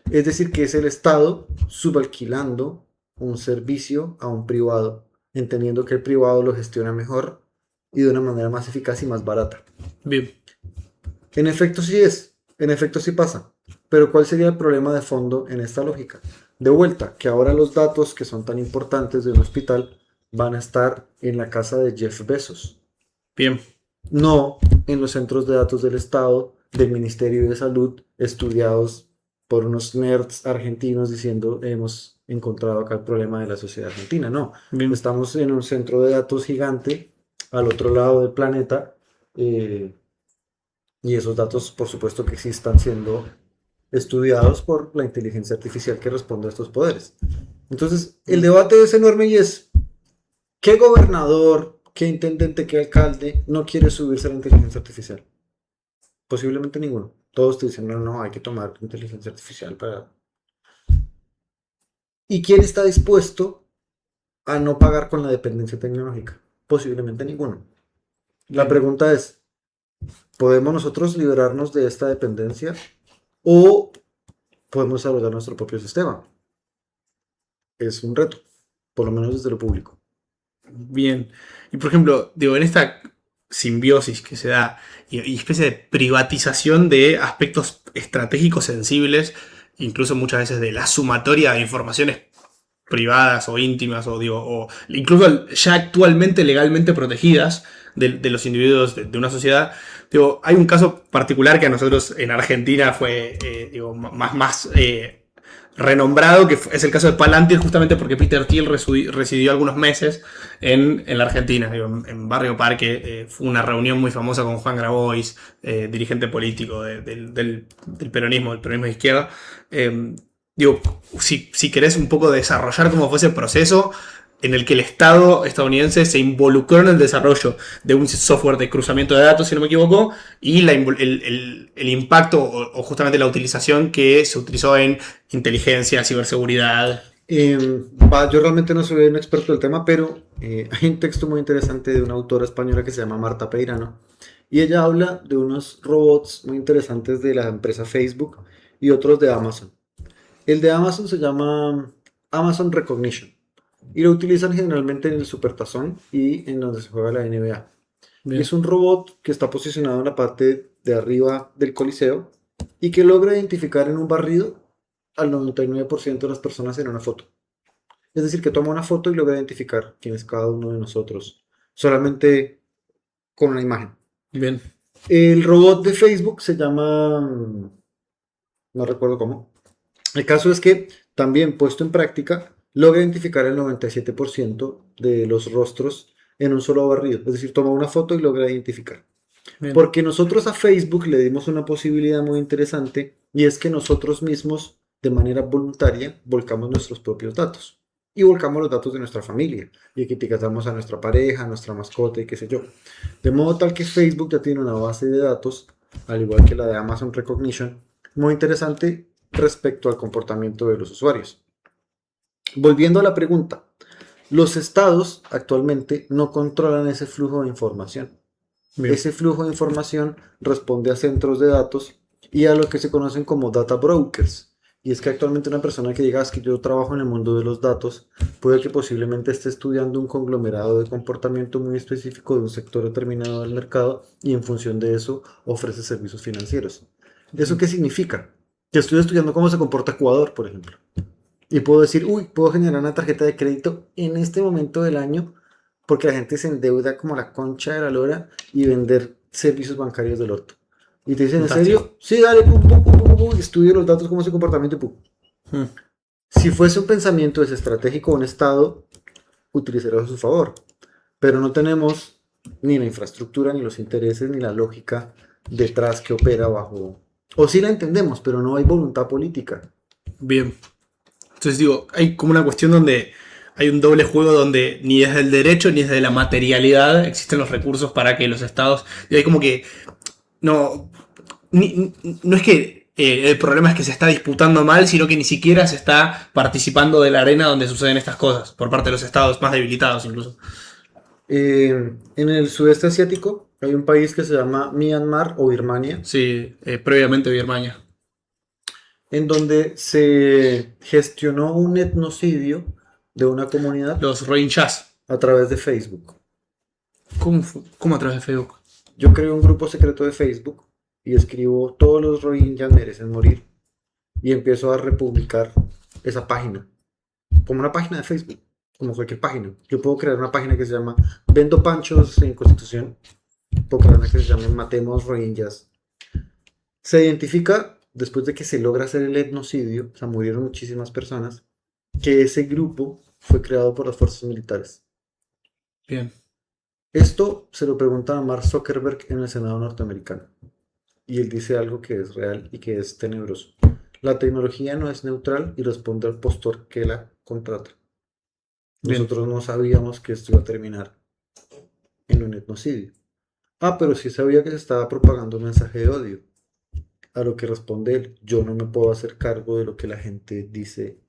Es decir, que es el Estado subalquilando un servicio a un privado, entendiendo que el privado lo gestiona mejor y de una manera más eficaz y más barata. Bien. En efecto sí pasa, pero ¿cuál sería el problema de fondo en esta lógica? De vuelta, que ahora los datos que son tan importantes de un hospital van a estar en la casa de Jeff Bezos. Bien. No en los centros de datos del Estado, del Ministerio de Salud, estudiados por unos nerds argentinos diciendo hemos encontrado acá el problema de la sociedad argentina. No, Bien. estamos en un centro de datos gigante al otro lado del planeta y esos datos por supuesto que sí están siendo estudiados por la inteligencia artificial que responde a estos poderes. Entonces el debate es enorme y es ¿qué gobernador, qué intendente, qué alcalde no quiere subirse a la inteligencia artificial? Posiblemente ninguno. Todos te dicen, no, hay que tomar inteligencia artificial para... ¿Y quién está dispuesto a no pagar con la dependencia tecnológica? Posiblemente ninguno. La pregunta es, ¿podemos nosotros liberarnos de esta dependencia o podemos desarrollar nuestro propio sistema? Es un reto, por lo menos desde lo público. Bien. Y por ejemplo, digo, en esta simbiosis que se da y especie de privatización de aspectos estratégicos sensibles, incluso muchas veces de la sumatoria de informaciones privadas o íntimas o incluso ya actualmente legalmente protegidas de los individuos de una sociedad. Digo, hay un caso particular que a nosotros en Argentina fue más renombrado, que es el caso de Palantir, justamente porque Peter Thiel residió algunos meses en la Argentina, en Barrio Parque. Fue una reunión muy famosa con Juan Grabois, dirigente político del peronismo de izquierda. Digo, si querés un poco desarrollar cómo fue ese proceso en el que el Estado estadounidense se involucró en el desarrollo de un software de cruzamiento de datos, si no me equivoco, y el impacto o justamente la utilización que se utilizó en inteligencia, ciberseguridad. Yo realmente no soy un experto del tema, pero hay un texto muy interesante de una autora española que se llama Marta Peirano, y ella habla de unos robots muy interesantes de la empresa Facebook y otros de Amazon. El de Amazon se llama Amazon Recognition y lo utilizan generalmente en el Supertazón y en donde se juega la NBA. Bien. Es un robot que está posicionado en la parte de arriba del Coliseo y que logra identificar en un barrido al 99% de las personas en una foto. Es decir, que toma una foto y logra identificar quién es cada uno de nosotros, solamente con una imagen. Bien. El robot de Facebook se llama... no recuerdo cómo. El caso es que también puesto en práctica logra identificar el 97% de los rostros en un solo barrido. Es decir, toma una foto y logra identificar. Bien. Porque nosotros a Facebook le dimos una posibilidad muy interesante y es que nosotros mismos de manera voluntaria volcamos nuestros propios datos y volcamos los datos de nuestra familia y que etiquetamos a nuestra pareja, a nuestra mascota y qué sé yo. De modo tal que Facebook ya tiene una base de datos, al igual que la de Amazon Recognition, muy interesante respecto al comportamiento de los usuarios. Volviendo a la pregunta, los estados actualmente no controlan ese flujo de información. Bien. Ese flujo de información responde a centros de datos y a lo que se conocen como data brokers. Y es que actualmente una persona que diga que yo trabajo en el mundo de los datos puede que posiblemente esté estudiando un conglomerado de comportamiento muy específico de un sector determinado del mercado y en función de eso ofrece servicios financieros. ¿Eso qué significa? Que estoy estudiando cómo se comporta Ecuador, por ejemplo. Y puedo decir, puedo generar una tarjeta de crédito en este momento del año porque la gente se endeuda como la concha de la lora y vender servicios bancarios del orto. Y te dicen, ¿en serio? Sí, dale, estudio los datos, cómo es su comportamiento y pum. Si fuese un pensamiento desestratégico, un Estado utilizaría a su favor. Pero no tenemos ni la infraestructura, ni los intereses, ni la lógica detrás que opera bajo... O sí la entendemos, pero no hay voluntad política. Bien. Entonces digo, hay como una cuestión donde hay un doble juego donde ni desde el derecho ni desde la materialidad existen los recursos para que los estados... Y hay como que... No es que el problema es que se está disputando mal, sino que ni siquiera se está participando de la arena donde suceden estas cosas, por parte de los estados más debilitados incluso. En el sudeste asiático hay un país que se llama Myanmar o Birmania. Sí, previamente Birmania. En donde se gestionó un etnocidio de una comunidad. Los Rohingyas. A través de Facebook. ¿Cómo a través de Facebook? Yo creo un grupo secreto de Facebook y escribo todos los Rohingyas merecen morir y empiezo a republicar esa página como una página de Facebook, como cualquier página. Yo puedo crear una página que se llama Vendo Panchos en Constitución, puedo crear una que se llame Matemos Rohingyas. Se identifica, después de que se logra hacer el etnocidio, o sea, murieron muchísimas personas, que ese grupo fue creado por las fuerzas militares. Bien. Esto se lo pregunta a Mark Zuckerberg en el Senado norteamericano. Y él dice algo que es real y que es tenebroso. La tecnología no es neutral y responde al postor que la contrata. Bien. Nosotros no sabíamos que esto iba a terminar en un etnocidio. Pero sí sabía que se estaba propagando un mensaje de odio. A lo que responde él, yo no me puedo hacer cargo de lo que la gente dice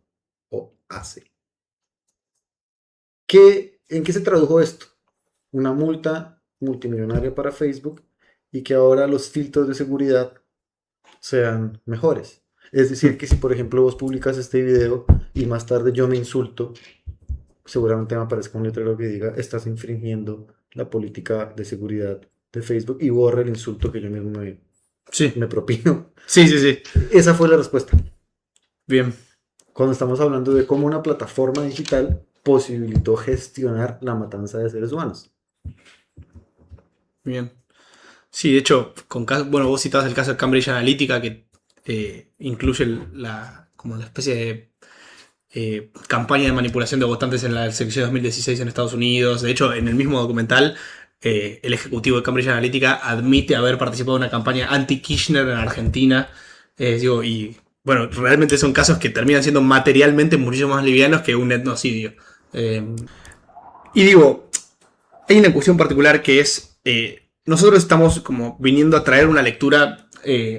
o hace. ¿En qué se tradujo esto? Una multa multimillonaria para Facebook y que ahora los filtros de seguridad sean mejores. Es decir, que si por ejemplo vos publicas este video y más tarde yo me insulto, seguramente me aparezca un letrero que diga estás infringiendo la política de seguridad de Facebook y borre el insulto que yo mismo Sí, me propino. sí, sí, sí. Esa fue la respuesta. Bien, Cuando estamos hablando de cómo una plataforma digital posibilitó gestionar la matanza de seres humanos. bien. Sí, de hecho, bueno, vos citabas el caso de Cambridge Analytica, que incluye como una especie de campaña de manipulación de votantes en las elecciones 2016 en Estados Unidos. De hecho, en el mismo documental, el ejecutivo de Cambridge Analytica admite haber participado en una campaña anti-Kirchner en Argentina. Y bueno, realmente son casos que terminan siendo materialmente muchísimo más livianos que un etnocidio. Y digo, hay una cuestión particular que es, nosotros estamos como viniendo a traer una lectura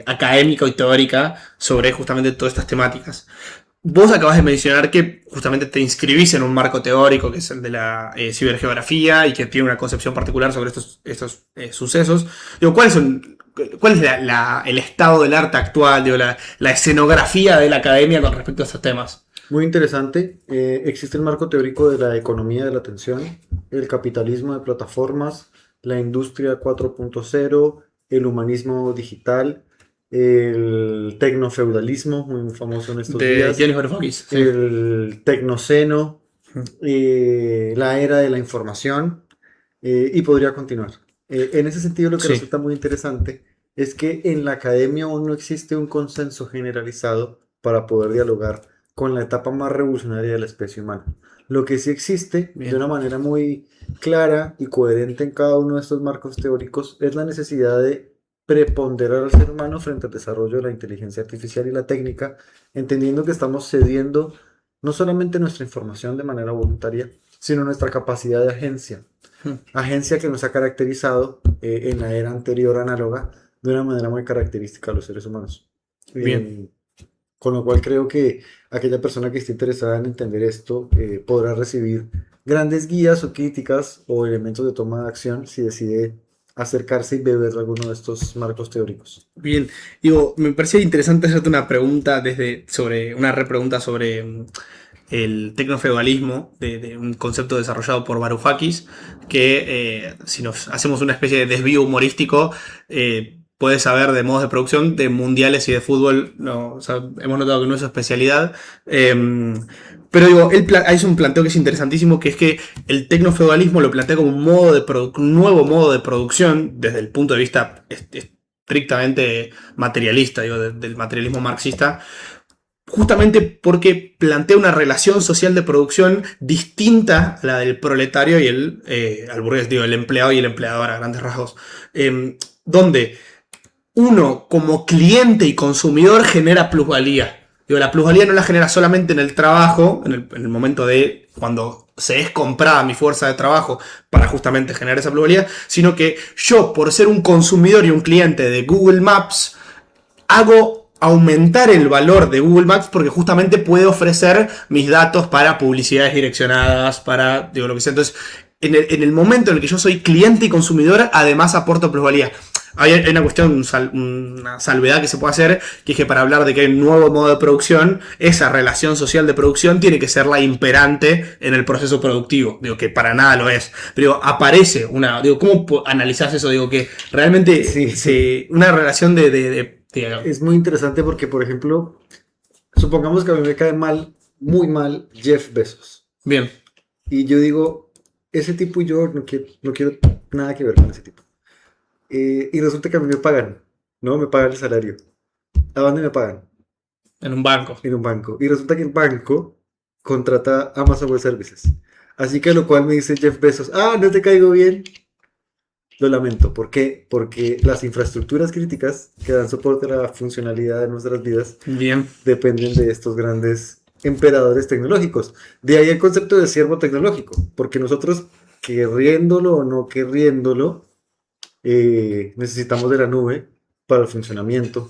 académica y teórica sobre justamente todas estas temáticas. Vos acabas de mencionar que justamente te inscribís en un marco teórico que es el de la cibergeografía y que tiene una concepción particular sobre estos sucesos. Digo, ¿cuál es el estado del arte actual, digo, la escenografía de la academia con respecto a estos temas? Muy interesante. Existe el marco teórico de la economía de la atención, el capitalismo de plataformas, la industria 4.0, el humanismo digital, el tecnofeudalismo, muy famoso en estos De días, Giannis Varoufakis, sí. el tecnoceno, la era de la información, y podría continuar. En ese sentido, lo que Sí, resulta muy interesante es que en la academia aún no existe un consenso generalizado para poder dialogar con la etapa más revolucionaria de la especie humana. Lo que sí existe de bien. una manera muy clara y coherente en cada uno de estos marcos teóricos es la necesidad de preponderar al ser humano frente al desarrollo de la inteligencia artificial y la técnica, entendiendo que estamos cediendo no solamente nuestra información de manera voluntaria, sino nuestra capacidad de agencia. Agencia que nos ha caracterizado en la era anterior análoga de una manera muy característica a los seres humanos. Bien. Eh, con lo cual creo que aquella persona que esté interesada en entender esto podrá recibir grandes guías o críticas o elementos de toma de acción si decide acercarse y beber alguno de estos marcos teóricos. Bien, digo, me parecía interesante hacerte una pregunta sobre una repregunta sobre el tecnofeudalismo, de un concepto desarrollado por Varoufakis, que si nos hacemos una especie de desvío humorístico, puede saber de modos de producción de mundiales y de fútbol, no, o sea, hemos notado que no es su especialidad. Pero digo, hay un planteo que es interesantísimo, que es que el tecnofeudalismo lo plantea como un nuevo modo de producción desde el punto de vista estrictamente materialista, digo, del materialismo marxista, justamente porque plantea una relación social de producción distinta a la del proletario y al burgués, digo, el empleado y el empleador a grandes rasgos, donde uno como cliente y consumidor genera plusvalía. Digo, la plusvalía no la genera solamente en el trabajo, en el momento de cuando se es comprada mi fuerza de trabajo para justamente generar esa plusvalía, sino que yo, por ser un consumidor y un cliente de Google Maps, hago aumentar el valor de Google Maps porque justamente puede ofrecer mis datos para publicidades direccionadas, para digo, lo que sea. Entonces, en el momento en el que yo soy cliente y consumidor, además aporto plusvalía. Hay una cuestión, una salvedad que se puede hacer, que es que para hablar de que hay un nuevo modo de producción, esa relación social de producción tiene que ser la imperante en el proceso productivo. Digo, que para nada lo es. Pero digo, aparece una... Digo, ¿cómo analizás eso? Digo, que realmente Sí. una relación Es muy interesante porque, por ejemplo, supongamos que a mí me cae mal, muy mal, Jeff Bezos. Bien. Y yo digo, ese tipo y yo no quiero nada que ver con ese tipo. Y resulta que a mí me pagan, ¿no? Me pagan el salario. ¿A dónde me pagan? En un banco. En un banco. Y resulta que el banco contrata Amazon Web Services. Así que a lo cual me dice Jeff Bezos, no te caigo bien. Lo lamento. ¿Por qué? Porque las infraestructuras críticas que dan soporte a la funcionalidad de nuestras vidas Bien. dependen de estos grandes emperadores tecnológicos. De ahí el concepto de siervo tecnológico, porque nosotros, queriéndolo o no queriéndolo, necesitamos de la nube para el funcionamiento.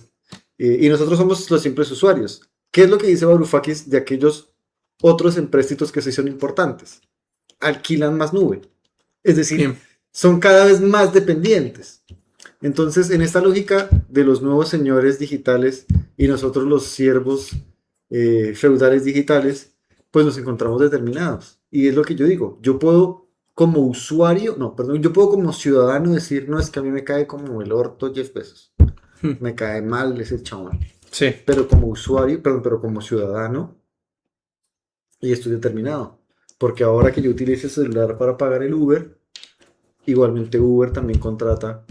Y nosotros somos los simples usuarios. ¿Qué es lo que dice Varoufakis de aquellos otros empréstitos que sí son importantes? Alquilan más nube. Es decir, Bien. son cada vez más dependientes. Entonces, en esta lógica de los nuevos señores digitales y nosotros los siervos feudales digitales, pues nos encontramos determinados. Y es lo que yo digo, yo puedo como usuario, no, perdón, yo puedo como ciudadano decir, no, es que a mí me cae como el orto Jeff Bezos, Hmm. me cae mal ese chabón, Sí. pero como usuario, perdón, pero como ciudadano, y estoy determinado, porque ahora que yo utilice el celular para pagar el Uber, igualmente Uber también contrata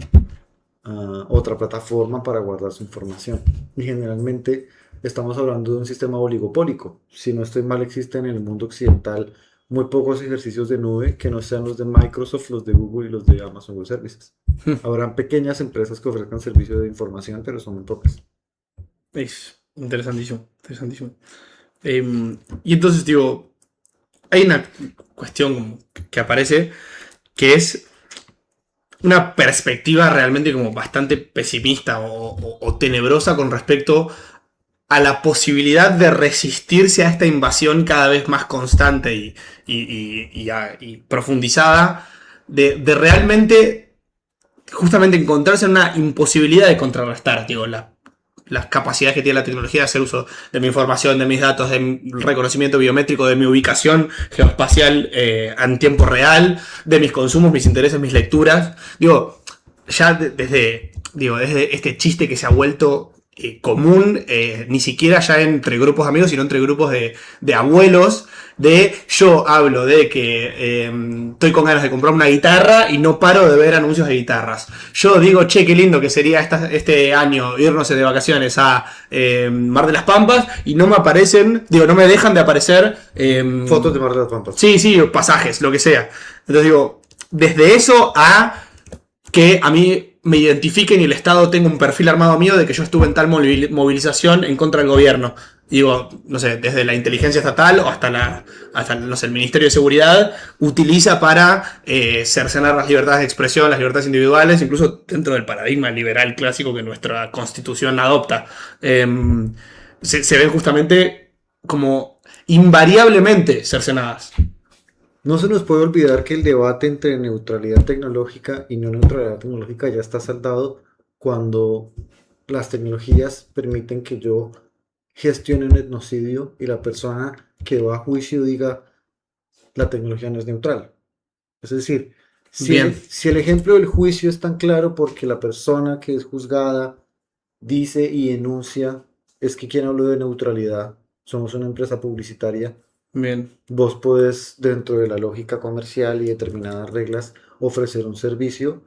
otra plataforma para guardar su información. Y generalmente estamos hablando de un sistema oligopólico. Si no estoy mal, existen en el mundo occidental muy pocos ejercicios de nube que no sean los de Microsoft, los de Google y los de Amazon Web Services. Hmm. Habrán pequeñas empresas que ofrezcan servicios de información, pero son muy pocas. Es interesantísimo, interesantísimo. Y entonces, digo, hay una cuestión como que aparece que es una perspectiva realmente como bastante pesimista o tenebrosa con respecto a la posibilidad de resistirse a esta invasión cada vez más constante y profundizada, de realmente justamente encontrarse en una imposibilidad de contrarrestar, digo, las capacidades que tiene la tecnología de hacer uso de mi información, de mis datos, de mi reconocimiento biométrico, de mi ubicación geoespacial en tiempo real, de mis consumos, mis intereses, mis lecturas. Digo, ya desde este chiste que se ha vuelto común, ni siquiera ya entre grupos de amigos, sino entre grupos de abuelos, de yo hablo de que estoy con ganas de comprar una guitarra y no paro de ver anuncios de guitarras. Yo digo, che, qué lindo que sería este año irnos de vacaciones a Mar de las Pampas y no me aparecen, digo, no me dejan de aparecer Fotos de Mar de las Pampas. sí, sí, pasajes, lo que sea. Entonces digo, desde eso a que a mí me identifiquen y el Estado tenga un perfil armado mío de que yo estuve en tal movilización en contra del gobierno. Digo, no sé, desde la inteligencia estatal o hasta no sé, el Ministerio de Seguridad utiliza para cercenar las libertades de expresión, las libertades individuales, incluso dentro del paradigma liberal clásico que nuestra constitución adopta. Se ven justamente como invariablemente cercenadas. No se nos puede olvidar que el debate entre neutralidad tecnológica y no neutralidad tecnológica ya está saldado cuando las tecnologías permiten que yo gestione un etnocidio y la persona que va a juicio diga la tecnología no es neutral. Es decir, Bien. si el ejemplo del juicio es tan claro porque la persona que es juzgada dice y enuncia, es que quien habló de neutralidad, somos una empresa publicitaria. Bien. Vos podés, dentro de la lógica comercial y determinadas reglas, ofrecer un servicio.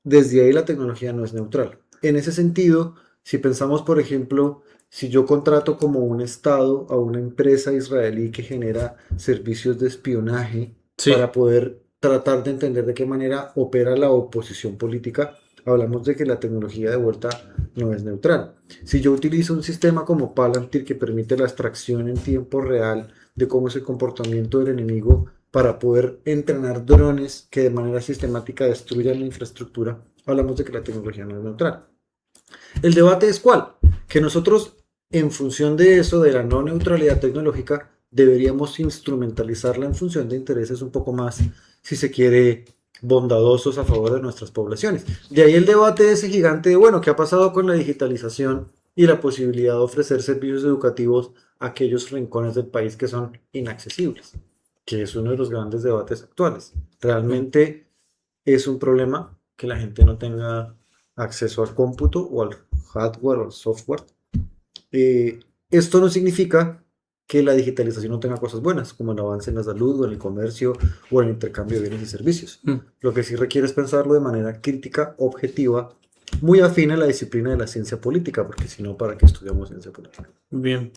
Desde ahí la tecnología no es neutral. En ese sentido, si pensamos, por ejemplo, si yo contrato como un Estado a una empresa israelí que genera servicios de espionaje Sí. para poder tratar de entender de qué manera opera la oposición política, hablamos de que la tecnología de vuelta no es neutral. Si yo utilizo un sistema como Palantir que permite la extracción en tiempo real de cómo es el comportamiento del enemigo para poder entrenar drones que de manera sistemática destruyan la infraestructura, hablamos de que la tecnología no es neutral. El debate es cuál, que nosotros en función de eso, de la no neutralidad tecnológica, deberíamos instrumentalizarla en función de intereses un poco más, si se quiere, bondadosos a favor de nuestras poblaciones. De ahí el debate de ese gigante de, bueno, ¿qué ha pasado con la digitalización y la posibilidad de ofrecer servicios educativos a aquellos rincones del país que son inaccesibles? Que es uno de los grandes debates actuales. Realmente es un problema que la gente no tenga acceso al cómputo o al hardware o al software. Esto no significa que la digitalización no tenga cosas buenas, como el avance en la salud o en el comercio o en el intercambio de bienes y servicios. Lo que sí requiere es pensarlo de manera crítica, objetiva, muy afín a la disciplina de la ciencia política, porque si no, ¿para qué estudiamos ciencia política? Bien.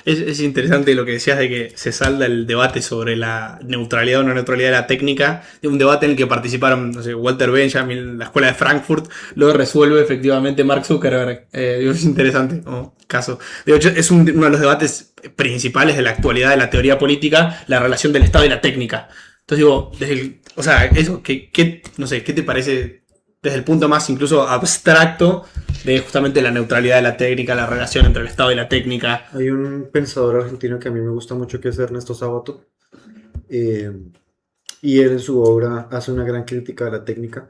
Es interesante lo que decías de que se salda el debate sobre la neutralidad o no neutralidad de la técnica, de un debate en el que participaron, no sé, Walter Benjamin, la escuela de Frankfurt, lo resuelve efectivamente Mark Zuckerberg. Es interesante como caso. De hecho, es uno de los debates principales de la actualidad de la teoría política, la relación del Estado y la técnica. Entonces digo, o sea, eso, no sé, ¿qué te parece desde el punto más incluso abstracto de justamente la neutralidad de la técnica, la relación entre el Estado y la técnica? Hay un pensador argentino que a mí me gusta mucho que es Ernesto Sábato, y él en su obra hace una gran crítica a la técnica,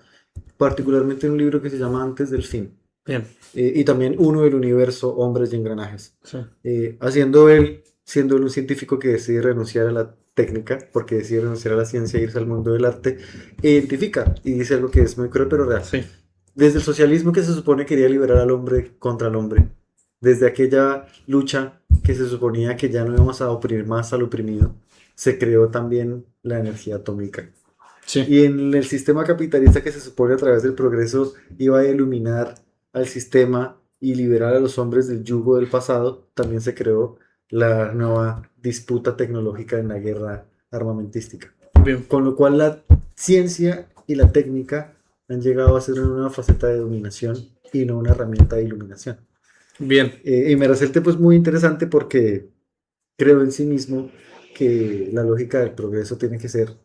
particularmente en un libro que se llama Antes del fin, Bien. y también Uno del universo, Hombres y engranajes. Sí. Siendo él un científico que decide renunciar a la técnica, porque decide renunciar a la ciencia e irse al mundo del arte, e identifica y dice algo que es muy cruel pero real. Sí. Desde el socialismo que se supone quería liberar al hombre contra el hombre, desde aquella lucha que se suponía que ya no íbamos a oprimir más al oprimido, se creó también la energía atómica. Sí. Y en el sistema capitalista que se supone a través del progreso iba a iluminar al sistema y liberar a los hombres del yugo del pasado, también se creó la nueva disputa tecnológica en la guerra armamentística. Bien. Con lo cual la ciencia y la técnica han llegado a ser una nueva faceta de dominación y no una herramienta de iluminación. Bien. Y me resulta pues muy interesante porque creo en sí mismo que la lógica del progreso tiene que ser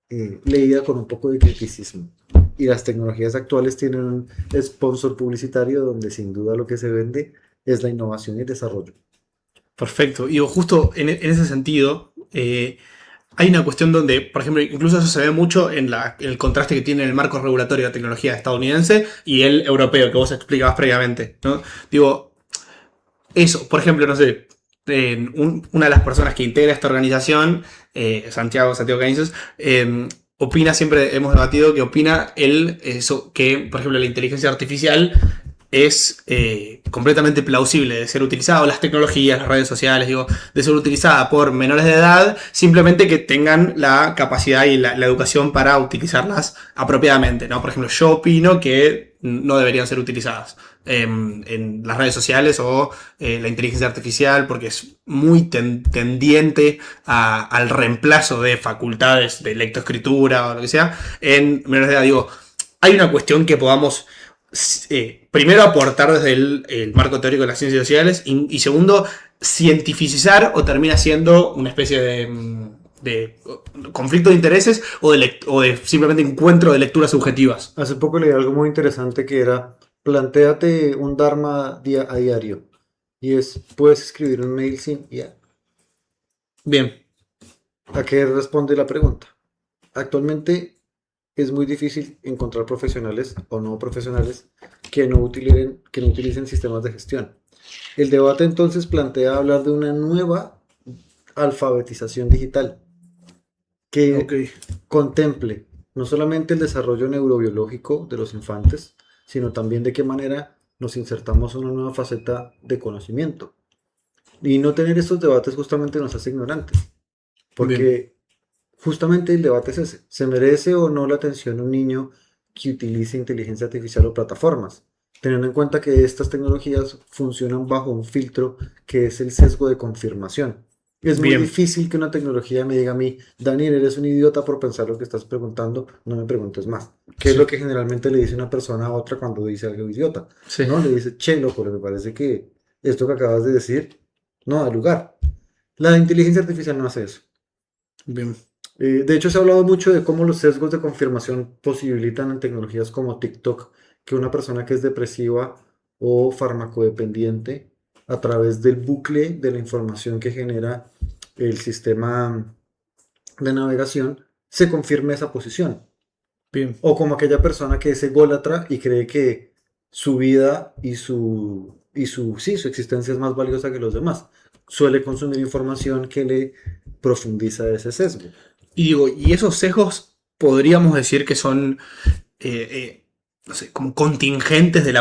leída con un poco de criticismo. Y las tecnologías actuales tienen un sponsor publicitario donde sin duda lo que se vende es la innovación y el desarrollo. Perfecto. Y justo en ese sentido, hay una cuestión donde, por ejemplo, incluso eso se ve mucho en el contraste que tiene el marco regulatorio de la tecnología estadounidense y el europeo, que vos explicabas previamente, ¿no? Digo, eso, por ejemplo, no sé, una de las personas que integra esta organización, Santiago Cañizos, opina, siempre hemos debatido que opina que, por ejemplo, la inteligencia artificial es completamente plausible de ser utilizada, las tecnologías, las redes sociales, digo, de ser utilizada por menores de edad, simplemente que tengan la capacidad y la educación para utilizarlas apropiadamente, ¿no? Por ejemplo, yo opino que no deberían ser utilizadas en las redes sociales o la inteligencia artificial, porque es muy tendiente al reemplazo de facultades de lectoescritura o lo que sea en menores de edad. Digo, hay una cuestión que podamos primero aportar desde el marco teórico de las ciencias sociales y segundo, cientificizar o termina siendo una especie de conflicto de intereses o de simplemente encuentro de lecturas subjetivas. Hace poco leí algo muy interesante que era, plantéate un dharma a diario y es, puedes escribir un mail sin IA. Bien. ¿A qué responde la pregunta? Actualmente es muy difícil encontrar profesionales o no profesionales que no utilicen sistemas de gestión. El debate entonces plantea hablar de una nueva alfabetización digital que contemple no solamente el desarrollo neurobiológico de los infantes, sino también de qué manera nos insertamos en una nueva faceta de conocimiento. Y no tener estos debates justamente nos hace ignorantes, porque Bien. justamente el debate es ese. ¿Se merece o no la atención un niño que utilice inteligencia artificial o plataformas? Teniendo en cuenta que estas tecnologías funcionan bajo un filtro que es el sesgo de confirmación. Es muy difícil que una tecnología me diga a mí, Daniel, eres un idiota por pensar lo que estás preguntando, no me preguntes más. ¿Qué es lo que generalmente le dice una persona a otra cuando dice algo idiota? Sí. ¿No? Le dice, che, loco, me parece que esto que acabas de decir no da lugar. La inteligencia artificial no hace eso. Bien. De hecho, se ha hablado mucho de cómo los sesgos de confirmación posibilitan en tecnologías como TikTok que una persona que es depresiva o farmacodependiente, a través del bucle de la información que genera el sistema de navegación, se confirme esa posición. Bien. O como aquella persona que es ególatra y cree que su vida y su existencia es más valiosa que los demás. Suele consumir información que le profundiza ese sesgo. Y esos sesgos podríamos decir que son no sé, como contingentes de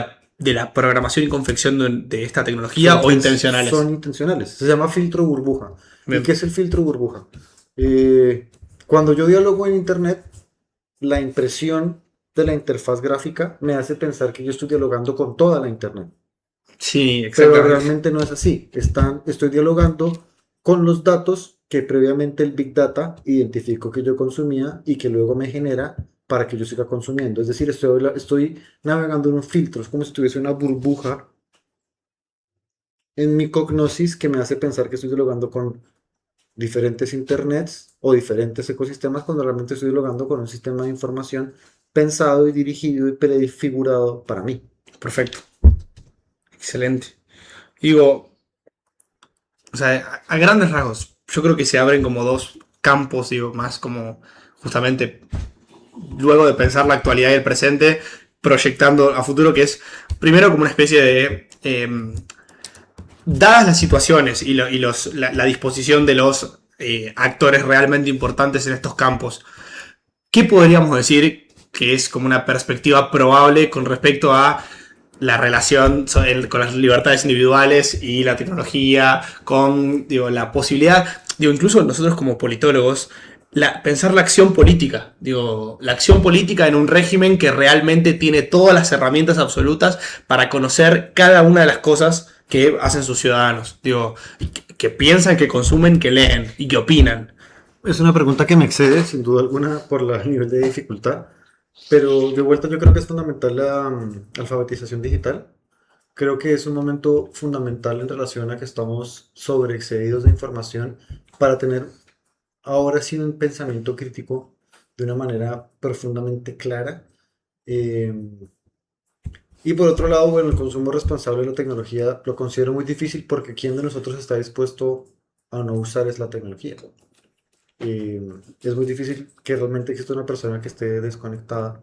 la programación y confección de esta tecnología o intencionales. Son intencionales. Se llama filtro burbuja. Bien. ¿Y qué es el filtro burbuja? Cuando yo dialogo en internet, la impresión de la interfaz gráfica me hace pensar que yo estoy dialogando con toda la internet. Sí, exactamente. Pero realmente no es así. Estoy dialogando con los datos que previamente el Big Data identificó que yo consumía y que luego me genera para que yo siga consumiendo. Es decir, estoy navegando en un filtro. Es como si tuviese una burbuja en mi cognosis que me hace pensar que estoy dialogando con diferentes internets o diferentes ecosistemas cuando realmente estoy dialogando con un sistema de información pensado y dirigido y prefigurado para mí. Perfecto. Excelente. Digo, o sea, a grandes rasgos, yo creo que se abren como dos campos, digo, más como justamente luego de pensar la actualidad y el presente, proyectando a futuro, que es primero como una especie de dadas las situaciones y la disposición de los actores realmente importantes en estos campos. ¿Qué podríamos decir que es como una perspectiva probable con respecto a la relación con las libertades individuales y la tecnología, con digo, la posibilidad, digo, incluso nosotros como politólogos, pensar la acción política, digo, la acción política en un régimen que realmente tiene todas las herramientas absolutas para conocer cada una de las cosas que hacen sus ciudadanos, digo, que piensan, que consumen, que leen y que opinan. Es una pregunta que me excede, sin duda alguna, por el nivel de dificultad, pero de vuelta yo creo que es fundamental la alfabetización digital. Creo que es un momento fundamental en relación a que estamos sobreexcedidos de información para tener ahora sí un pensamiento crítico de una manera profundamente clara. Eh, y por otro lado, bueno, el consumo responsable de la tecnología lo considero muy difícil porque ¿quién de nosotros está dispuesto a no usar es la tecnología? Eh, es muy difícil que realmente exista una persona que esté desconectada.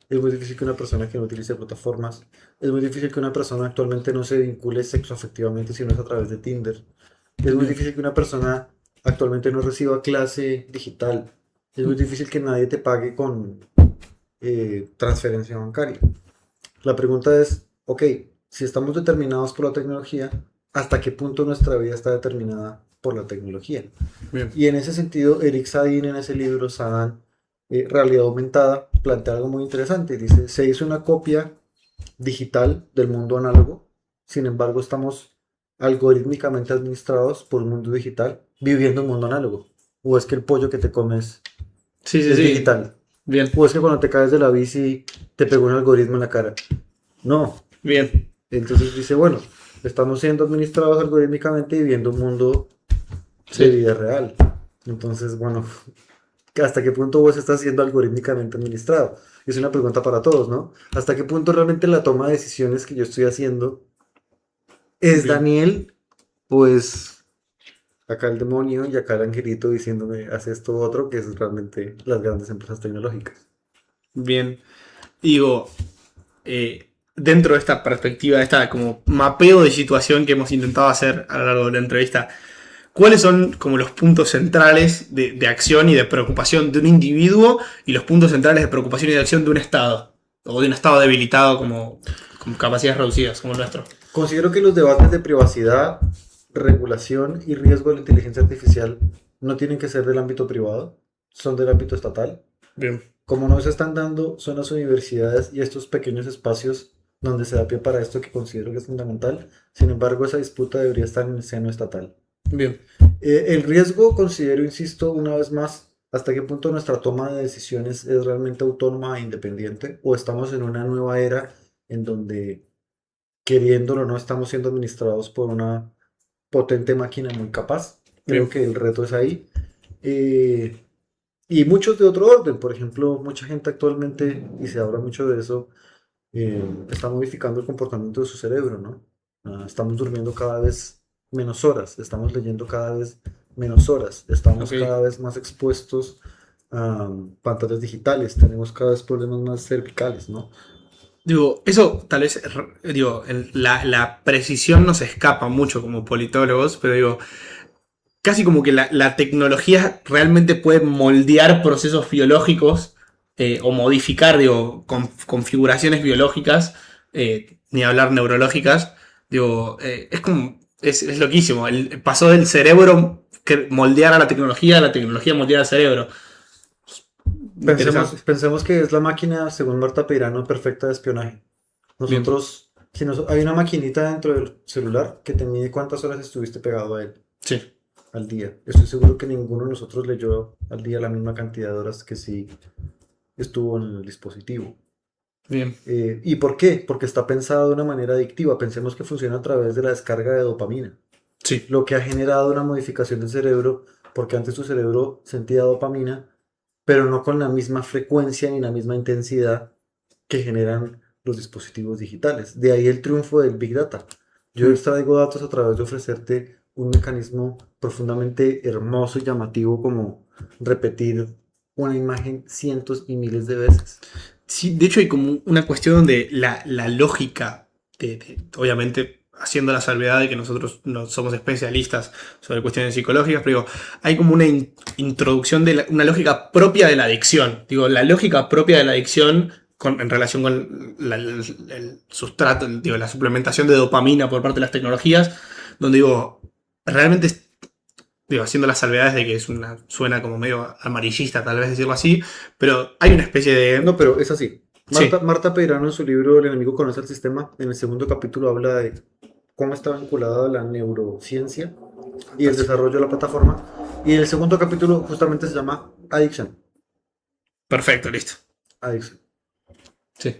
Es muy difícil que una persona que no utilice plataformas. Es muy difícil que una persona actualmente no se vincule sexoafectivamente si no es a través de Tinder. Es muy difícil que una persona actualmente no reciba clase digital. Es muy difícil que nadie te pague con transferencia bancaria. La pregunta es, ok, si estamos determinados por la tecnología, ¿hasta qué punto nuestra vida está determinada por la tecnología? Bien. Y en ese sentido, Eric Sadin en ese libro, Sadan, Realidad Aumentada, plantea algo muy interesante. Dice, se hizo una copia digital del mundo análogo, sin embargo estamos algorítmicamente administrados por un mundo digital viviendo un mundo análogo. O es que el pollo que te comes Sí, sí, es sí. digital. Bien. O es que cuando te caes de la bici te pegó un algoritmo en la cara. No. Bien. Entonces dice, bueno, estamos siendo administrados algorítmicamente y viviendo un mundo de Sí. vida real. Entonces, bueno, ¿hasta qué punto vos estás siendo algorítmicamente administrado? Es una pregunta para todos, ¿no? ¿Hasta qué punto realmente la toma de decisiones que yo estoy haciendo es Bien. Daniel? Pues acá el demonio y acá el angelito diciéndome, haz esto u otro, que es realmente las grandes empresas tecnológicas. Bien. Digo, dentro de esta perspectiva, de esta como mapeo de situación que hemos intentado hacer a lo largo de la entrevista, ¿cuáles son como los puntos centrales de acción y de preocupación de un individuo y los puntos centrales de preocupación y de acción de un Estado? O de un Estado debilitado con capacidades reducidas como el nuestro. Considero que los debates de privacidad, regulación y riesgo de la inteligencia artificial no tienen que ser del ámbito privado, son del ámbito estatal. Bien. Como no se están dando, son las universidades y estos pequeños espacios donde se da pie para esto que considero que es fundamental. Sin embargo, esa disputa debería estar en el seno estatal. Bien. El riesgo, considero, insisto, una vez más, hasta qué punto nuestra toma de decisiones es realmente autónoma e independiente, o estamos en una nueva era en donde, queriéndolo o no, estamos siendo administrados por una potente máquina muy capaz. Creo Bien. que el reto es ahí. Eh, y muchos de otro orden, por ejemplo, mucha gente actualmente, y se habla mucho de eso, está modificando el comportamiento de su cerebro, ¿no? Estamos durmiendo cada vez menos horas, estamos leyendo cada vez menos horas, estamos Ok. cada vez más expuestos a pantallas digitales, tenemos cada vez problemas más cervicales, ¿no? Digo, eso tal vez, digo, la precisión nos escapa mucho como politólogos, pero digo, casi como que la tecnología realmente puede moldear procesos biológicos o modificar, digo, configuraciones biológicas, ni hablar neurológicas. Digo, es como, es loquísimo. Pasó del cerebro que moldear a la tecnología moldear al cerebro. Pensemos, Interesante. pensemos que es la máquina, según Marta Peirano, perfecta de espionaje. Bien, Nosotros, hay una maquinita dentro del celular que te mide cuántas horas estuviste pegado a él sí, al día. Estoy seguro que ninguno de nosotros leyó al día la misma cantidad de horas que sí estuvo en el dispositivo. bien, ¿Y por qué? Porque está pensado de una manera adictiva. Pensemos que funciona a través de la descarga de dopamina, sí, lo que ha generado una modificación del cerebro, porque antes tu cerebro sentía dopamina, pero no con la misma frecuencia ni la misma intensidad que generan los dispositivos digitales. De ahí el triunfo del Big Data. Yo mm, extraigo datos a través de ofrecerte un mecanismo profundamente hermoso y llamativo como repetir una imagen cientos y miles de veces. sí. De hecho, hay como una cuestión donde la lógica, obviamente, haciendo la salvedad de que nosotros no somos especialistas sobre cuestiones psicológicas, pero digo, hay como una introducción de una lógica propia de la adicción. Digo, la lógica propia de la adicción en relación con el sustrato, digo, la suplementación de dopamina por parte de las tecnologías, donde digo, realmente, digo, haciendo las salvedades de que suena como medio amarillista, tal vez decirlo así, pero hay una especie de... No, pero es así. Sí. Marta Peirano, en su libro El enemigo conoce el sistema, en el segundo capítulo habla de cómo está vinculada la neurociencia y el desarrollo de la plataforma. Y el segundo capítulo justamente se llama Adicción. Perfecto, listo. Adicción. Sí.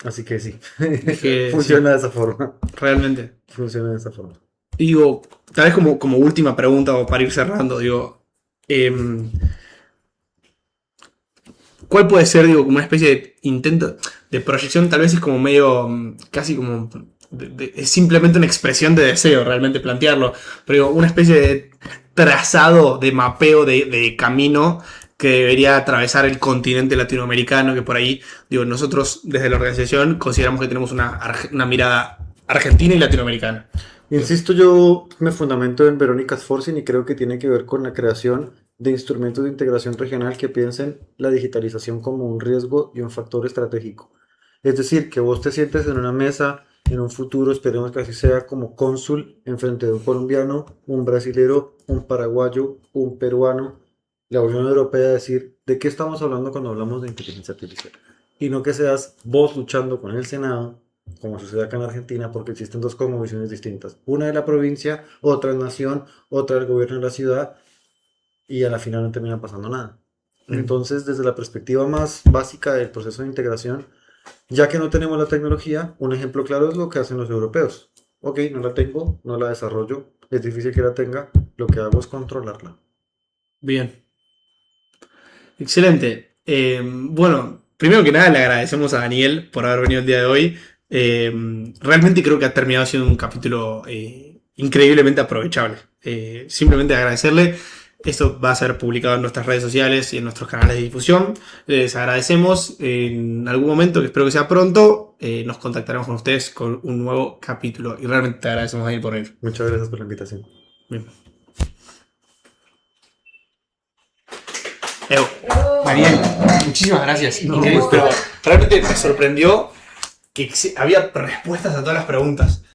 Así que sí. Que Funciona sí, de esa forma. realmente. Funciona de esa forma. Y digo, tal vez como última pregunta o para ir cerrando, digo, ¿cuál puede ser, digo, como una especie de intento de proyección? Tal vez es como medio, casi como, es simplemente una expresión de deseo realmente plantearlo, pero digo, una especie de trazado, de mapeo, de camino que debería atravesar el continente latinoamericano, que por ahí, digo, nosotros desde la organización consideramos que tenemos una mirada argentina y latinoamericana. Insisto, yo me fundamento en Verónica Sforzi y creo que tiene que ver con la creación de instrumentos de integración regional que piensen la digitalización como un riesgo y un factor estratégico. Es decir, que vos te sientes en una mesa en un futuro, esperemos que así sea, como cónsul en frente de un colombiano, un brasilero, un paraguayo, un peruano, la Unión Europea, decir de qué estamos hablando cuando hablamos de inteligencia artificial. Y no que seas vos luchando con el Senado, como sucede acá en Argentina, porque existen dos cosmovisiones distintas. Una de la provincia, otra en nación, otra del gobierno de la ciudad, y a la final no termina pasando nada. Entonces, desde la perspectiva más básica del proceso de integración, ya que no tenemos la tecnología, un ejemplo claro es lo que hacen los europeos. Ok, no la tengo, no la desarrollo, es difícil que la tenga, lo que hago es controlarla. Bien. Excelente. Bueno, primero que nada le agradecemos a Daniel por haber venido el día de hoy. Realmente creo que ha terminado siendo un capítulo increíblemente aprovechable. Simplemente agradecerle. Esto va a ser publicado en nuestras redes sociales y en nuestros canales de difusión. Les agradecemos. En algún momento, que espero que sea pronto, nos contactaremos con ustedes con un nuevo capítulo. Y realmente te agradecemos, Daniel, por venir. Muchas gracias por la invitación. Bien. Daniel, muchísimas gracias. No, Increíble, pues, pero realmente me sorprendió que había respuestas a todas las preguntas.